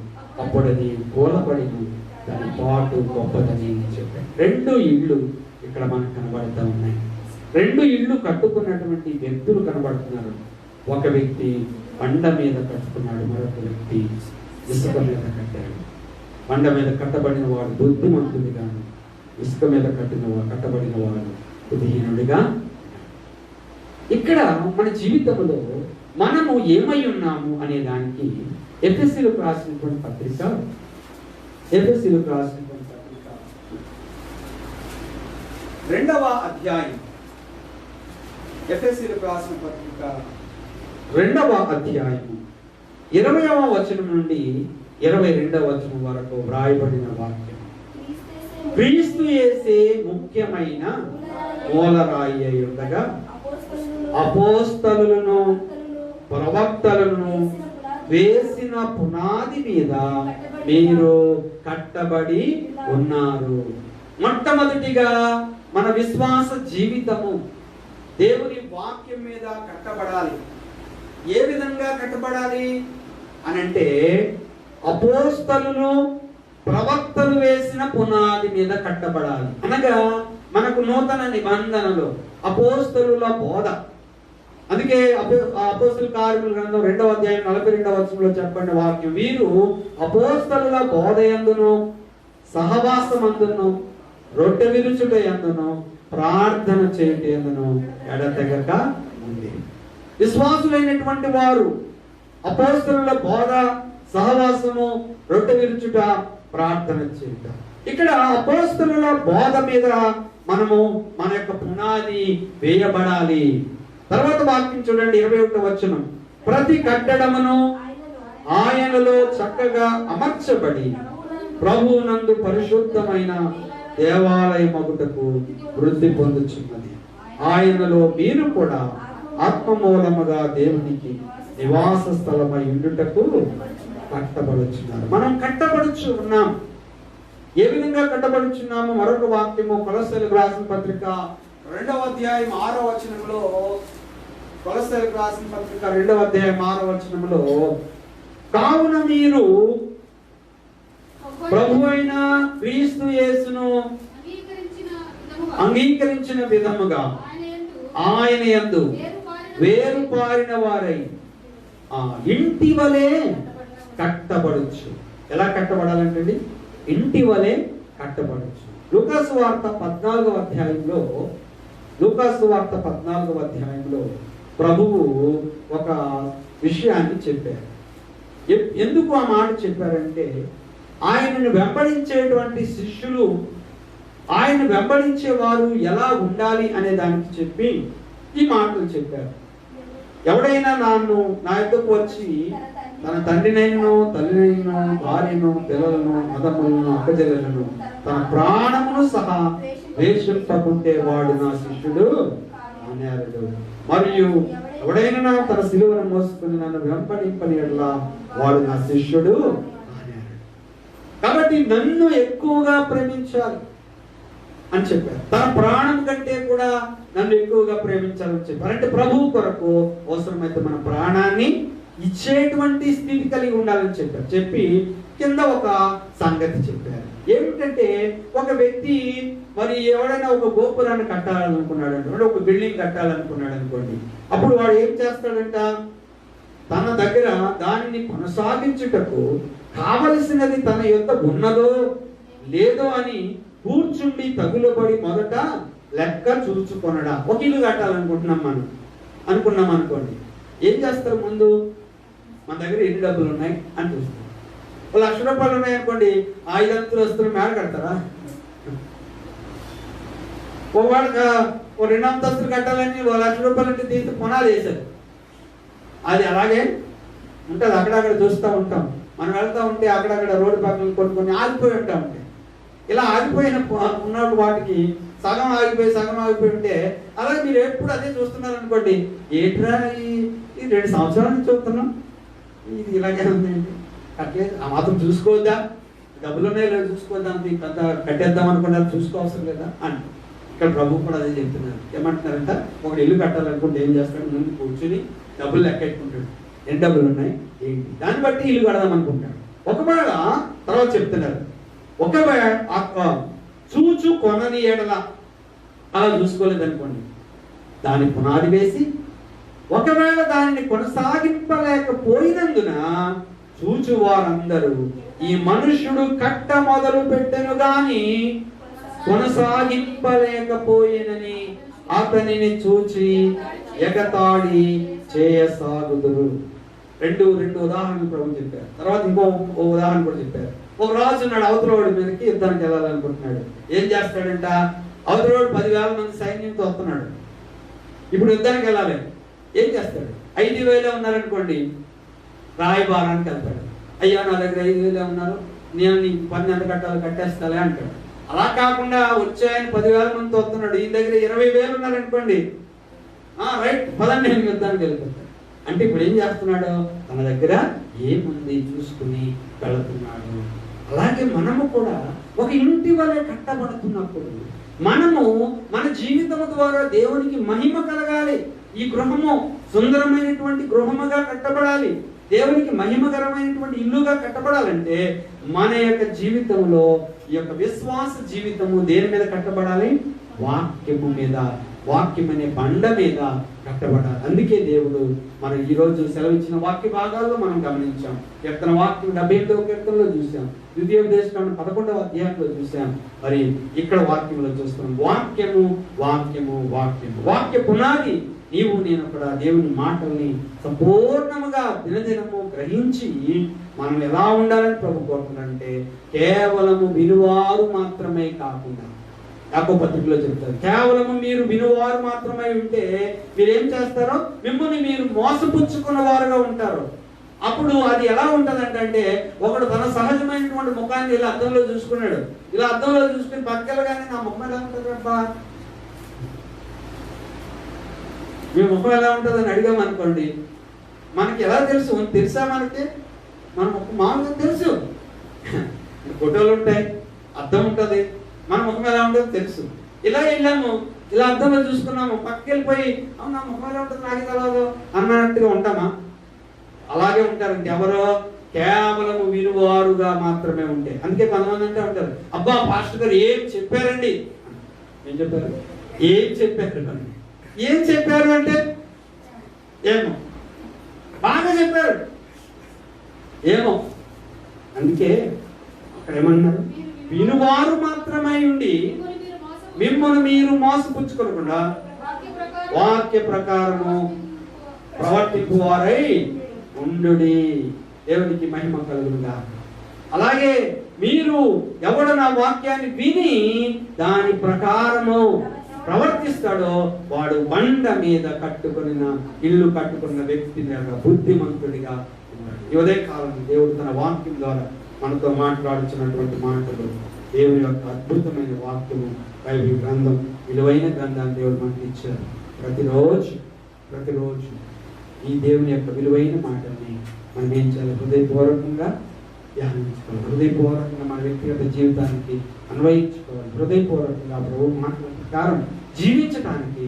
అప్పుడు అది కూలబడిను, దాని పాటు గొప్పదని చెప్పారు. 2 ఇళ్ళు ఇక్కడ మనకు కనబడుతూ ఉన్నాయి. 2 ఇళ్ళు కట్టుకున్నటువంటి వ్యక్తులు కనబడుతున్నారు. ఒక వ్యక్తి బండ మీద కట్టుకున్నాడు, మరొక వ్యక్తి ఇసుక మీద కట్టాడు. బండ మీద కట్టబడిన వాడు బుద్ధిమంతుడిగాను, ఇసుక మీద కట్టబడిన వాడు బుద్ధిహీనుడిగా. ఇక్కడ మన జీవితంలో మనము ఏమై ఉన్నాము అనే దానికి ఎఫెసీయులకు రాసినటువంటి పత్రిక 2వ అధ్యాయం, ఎఫెసీయులకు రాసిన పత్రిక 2వ అధ్యాయం 20వ వచనం నుండి 22వ వచనం వరకు వ్రాయబడిన వాక్యం. క్రీస్తు యేసే ముఖ్యమైన మూలరాయి అయి ఉండగా అపోస్తలులను ప్రవక్తలను వేసిన పునాది మీద మీరు కట్టబడి ఉన్నారు. మొట్టమొదటిగా మన విశ్వాస జీవితము దేవుని వాక్యం మీద కట్టబడాలి. ఏ విధంగా కట్టబడాలి అని అంటే, అపోస్తలులు ప్రవక్తలు వేసిన పునాది మీద కట్టబడాలి. అనగా మనకు నూతన నిబంధనలో అపోస్తలుల బోధ, అందుకే అపోస్తలుల కార్యముల గ్రంథం 2వ అధ్యాయం 42వ వచనంలో చెప్పండి వాక్యం, వీరు అపోస్తలుల బోధ యందును సహవాసమందును రొట్టె విరుచుట యందును ప్రార్థన చేయుట యందును ఎడతెగక ఉంది. విశ్వాసులైనటువంటి వారు అపోస్తలుల బోధ, సహవాసము, రొట్టె విరుచుట, ప్రార్థన చేయుట. ఇక్కడ అపోస్తలుల బోధ మీద మనము మన యొక్క పునాది వేయబడాలి. తర్వాత వాక్యం చూడండి 21వ వచనం, ప్రతి కట్టడమును ఆయనలో చక్కగా అమర్చబడి ప్రభువునందు పరిశుద్ధమైన దేవాలయమగుటకు వృద్ధి పొందుచున్నది. ఆయనలో మీరు కూడా ఆత్మ మూలముగా దేవునికి నివాస స్థలమై ఉండుటకు కట్టబడుచున్నారు. మనం కట్టబడుచు ఉన్నాం. ఏ విధంగా కట్టబడుచున్నాము? మరొక వాక్యము కొలస్సీలకు రాసిన పత్రిక 2వ అధ్యాయం 6వ వచనంలో, కొలస్సీలకు రాసిన పత్రిక 2వ అధ్యాయం 6వ వచనంలో, కావున మీరు ప్రభువైన క్రీస్తు యేసును అంగీకరించిన విధముగా ఆయన యందు వేరుపారిన వారై ఇంటి వలె కట్టబడచ్చు. ఎలా కట్టబడాలంటే ఇంటి వలె కట్టబడచ్చు. లూకాసు వార్త 14వ అధ్యాయంలో, లూకాసు వార్త 14వ అధ్యాయంలో ప్రభువు ఒక విషయాన్ని చెప్పారు. ఎందుకు ఆ మాట చెప్పారంటే, ఆయనను వెంబడించేటువంటి శిష్యులు, ఆయన వెంబడించే వారు ఎలా ఉండాలి అనే దానికి చెప్పి ఈ మాటలు చెప్పారు. ఎవడైనా నా యొద్దకు వచ్చి తన తండ్రినైనను, తల్లినైనను, భార్యను, పిల్లలను, మదములను, అక్కజెల్లెలను, తన ప్రాణమును సహా ద్వేషింపకుంటే వాడు నా శిష్యుడు అనేరుడు. మరియు ఎవడైనా తన సిలువను మోసుకుని నన్ను వెంబడింపని యెడల వాడు నా శిష్యుడు అనేరుడు. కాబట్టి నన్ను ఎక్కువగా ప్రేమించాలి అని చెప్పారు. తన ప్రాణం కంటే కూడా నన్ను ఎక్కువగా ప్రేమించాలని చెప్పారు. అంటే ప్రభువు కొరకు అవసరమైతే మన ప్రాణాన్ని ఇచ్చేటువంటి స్థితి కలిగి ఉండాలని చెప్పారు. చెప్పి కింద ఒక సంగతి చెప్పారు. ఏమిటంటే, ఒక వ్యక్తి మరి ఎవడైనా ఒక గోపురాన్ని కట్టాలనుకున్నాడు అంటే, ఒక బిల్డింగ్ కట్టాలనుకున్నాడు అనుకోండి, అప్పుడు వాడు ఏం చేస్తాడంట, తన దగ్గర దానిని కొనసాగించుటకు కావలసినది తన యొక్క ఉన్నదో లేదో అని కూర్చుండి తగులబడి మొదట లెక్క చూసుకొనడా. ఒక ఇల్లు కట్టాలనుకుంటున్నాం మనం అనుకున్నాం అనుకోండి, ఏం చేస్తారు? ముందు మన దగ్గర ఎన్ని డబ్బులు ఉన్నాయి అని చూస్తారు. ₹1,00,000 ఉన్నాయి అనుకోండి, 5 అంతస్తులు మేడ కడతారా? ఒకవాడు 2 అంతస్తులు కట్టాలని ₹1,00,000 అంటే తీసి పునాది వేశారు. అది అలాగే ఉంటుంది. అక్కడక్కడ చూస్తూ ఉంటాం. మనం వెళ్తూ ఉంటే అక్కడక్కడ రోడ్డు పక్కన కొన్ని ఆగిపోయి ఉంటా ఉంటాయి. ఇలా ఆగిపోయిన ఉన్నప్పుడు వాటికి సగం ఆగిపోయి ఉంటే, అలాగే మీరు ఎప్పుడు అదే చూస్తున్నారు అనుకోండి, ఏంట్రా ఈ 2 సంవత్సరాల నుంచి చూస్తున్నాం, ఇది ఇలాగే ఉంది, కట్టలేదు, ఆ మాత్రం చూసుకోవద్దా? డబ్బులు ఉన్నాయి లేదా చూసుకోవద్దా? అంత కట్టేద్దాం అనుకున్నారు, చూసుకోవసరం లేదా అని ఇక్కడ ప్రభు కూడా అదే చెప్తున్నారు. ఏమంటున్నారంట, ఒకటి ఇల్లు కట్టాలనుకుంటే ఏం చేస్తాడు? ముందు కూర్చుని డబ్బులు లెక్కెట్టుకుంటాడు. ఎన్ని డబ్బులు ఉన్నాయి ఏంటి, దాన్ని బట్టి ఇల్లు కడదాం అనుకుంటాడు. ఒకవేళ తర్వాత చెప్తున్నారు, ఒకవేళ చూచు కొనని ఎడల అలా చూసుకోలేదు అనుకోండి, దాని పునాది వేసి ఒకవేళ దానిని కొనసాగింపలేకపోయినందున చూచు వారందరూ ఈ మనుష్యుడు కట్ట మొదలు పెట్టెను గాని కొనసాగింపలేకపోయినని అతనిని చూచి ఎగతాళి చేయసాగుదురు. రెండు ఉదాహరణలు ప్రభు చెప్పారు. తర్వాత ఇంకో ఉదాహరణ కూడా చెప్పారు. ఒక రాజు ఉన్నాడు, అవతలవాడి మీదకి యుద్ధానికి వెళ్ళాలనుకుంటున్నాడు. ఏం చేస్తాడంట, అవతలవాడు 10,000 మంది సైన్యంతో వస్తున్నాడు. ఇప్పుడు యుద్ధానికి వెళ్ళాలి. ఏం చేస్తాడు? 5,000 ఉన్నారనుకోండి, రాయబారానికి వెళ్తాడు. అయ్యా నా దగ్గర 5,000 ఉన్నారు, నేను నీ పని ఎంత కట్టాలో కట్టేస్తాలే అంటాడు. అలా కాకుండా వచ్చే ఆయన 10,000 మందితో వస్తున్నాడు, ఈ దగ్గర 20,000 ఉన్నారనుకోండి, రైట్ పదండి నేను యుద్ధానికి వెళ్ళిపోతాడు. అంటే ఇప్పుడు ఏం చేస్తున్నాడు? తన దగ్గర ఏముంది చూసుకుని వెళుతున్నాడు. అలాగే మనము కూడా ఒక ఇంటి వలె కట్టబడుతున్నప్పుడు మనము మన జీవితం ద్వారా దేవునికి మహిమ కలగాలి. ఈ గృహము సుందరమైనటువంటి గృహముగా కట్టబడాలి, దేవునికి మహిమకరమైనటువంటి ఇల్లుగా కట్టబడాలంటే మన యొక్క జీవితంలో ఈ యొక్క విశ్వాస జీవితము దేని మీద కట్టబడాలి? వాక్యము మీద, వాక్యం అనే బండ మీద కట్టబడాలి. అందుకే దేవుడు మనం ఈరోజు సెలవిచ్చిన వాక్య భాగాల్లో మనం గమనించాం. కీర్తన వాక్యం 78వ కీర్తనలో చూసాం, ద్వితీయోపదేశకాండం 11వ అధ్యాయంలో చూసాం, మరి ఇక్కడ వాక్యంలో చూస్తున్నాం. వాక్యము వాక్యము వాక్యము, వాక్య పునాది. నీవు నేను కూడా దేవుని మాటల్ని సంపూర్ణముగా దినదినము గ్రహించి మనం ఎలా ఉండాలని ప్రభు కోరుతున్నాడంటే కేవలము వినువారు మాత్రమే కాకుండా, యాకోబు పత్రికలో చెప్తారు, కేవలము మీరు వినువారు మాత్రమే ఉంటే మీరేం చేస్తారో మిమ్మల్ని మీరు మోసపుచ్చుకున్న వారుగా ఉంటారు. అప్పుడు అది ఎలా ఉంటదంటే ఒకడు తన సహజమైనటువంటి ముఖాన్ని ఇలా అద్దంలో చూసుకున్నాడు, ఇలా అద్దంలో చూసుకుని పక్కలగానే నా ముఖం ఎలా ఉంటుంది అబ్బా, మీ ముఖం ఎలా ఉంటుందని అడిగాం అనుకోండి, మనకి ఎలా తెలుసు? తెలుసా మనకి? మన ముఖం మామూలుగా తెలుసు, ఫోటోలు ఉంటాయి, అద్దం ఉంటుంది, మన ముఖం ఎలా ఉంటుందో తెలుసు. ఇలా వెళ్ళాము, ఇలా అద్దంలో చూసుకున్నాము, పక్కకి వెళ్ళిపోయి నా ముఖం ఎలా ఉంటుంది నాకు తెలియదు అన్నట్టుగా ఉంటామా? అలాగే ఉంటారండి. ఎవరో కేవలము వినువారుగా మాత్రమే ఉంటే. అందుకే కొంతమంది అంటే ఉంటారు, అబ్బా పాస్టర్ గారు ఏం చెప్పారండి. ఏం చెప్పారు? ఏం చెప్పారు? ఏం చెప్పారు అంటే ఏమో, బాగా చెప్పారు ఏమో. అందుకే అక్కడ ఏమన్నారు? వినువారు మాత్రమై ఉండి మిమ్మల్ని మీరు మోసపుచ్చుకోకుండా వాక్య ప్రకారము ప్రవర్తింపువారై ఉండుడి. దేవునికి మహిమ కలుగునుగా. అలాగే మీరు ఎవడు నా వాక్యాన్ని విని దాని ప్రకారము ప్రవర్తిస్తాడో వాడు బండ మీద కట్టుకున్న ఇల్లు కట్టుకున్న వ్యక్తి బుద్ధిమంతుడిగా ఉన్నాడు. ఈ ఉదయ కాలం దేవుడు తన వాక్యం ద్వారా మనతో మాట్లాడుతున్నటువంటి మాటలు, దేవుని యొక్క అద్భుతమైన వాక్యము, బైబిల్ గ్రంథం, విలువైన గ్రంథాన్ని దేవుడు మనకి ఇచ్చారు. ప్రతిరోజు ఈ దేవుని యొక్క విలువైన మాటల్ని మనం ఏం చేయాలి? హృదయపూర్వకంగా ధ్యానించుకోవాలి, హృదయపూర్వకంగా మన వ్యక్తిగత జీవితానికి అన్వయించుకోవాలి, హృదయపూర్వకంగా ప్రభు మాటల ప్రకారం జీవించడానికి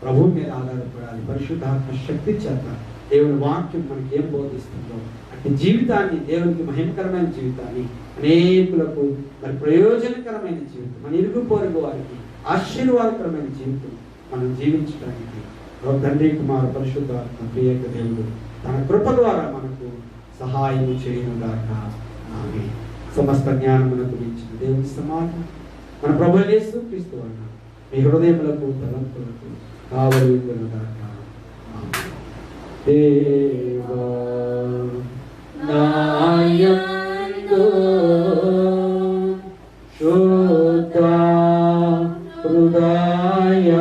ప్రభు మీద ఆధారపడాలి. పరిశుద్ధాత్మ శక్తి చేత దేవుని వాక్యం మనకి ఏం బోధిస్తుందో అంటే జీవితాన్ని, దేవునికి మహిమకరమైన జీవితాన్ని, అనేకులకు మరి ప్రయోజనకరమైన జీవితం, మన ఇరుగు పొరుగు వారికి ఆశీర్వాదకరమైన జీవితం మనం జీవించడానికి తండ్రి కుమార పరిశుద్ధాత్మ ప్రియక దేవుడు తన కృప ద్వారా మనకు సహాయం చేయనుగాక. ఆమేన్. సమస్త జ్ఞానమునకు ఇచ్చిన దేవుని సమాధానం మన ప్రభువైన యేసుక్రీస్తు వలన మీ హృదయములకు తలంపులకు కావలియుగాక. ఆమేన్. దేవా నాయందు శుద్ధ హృదయము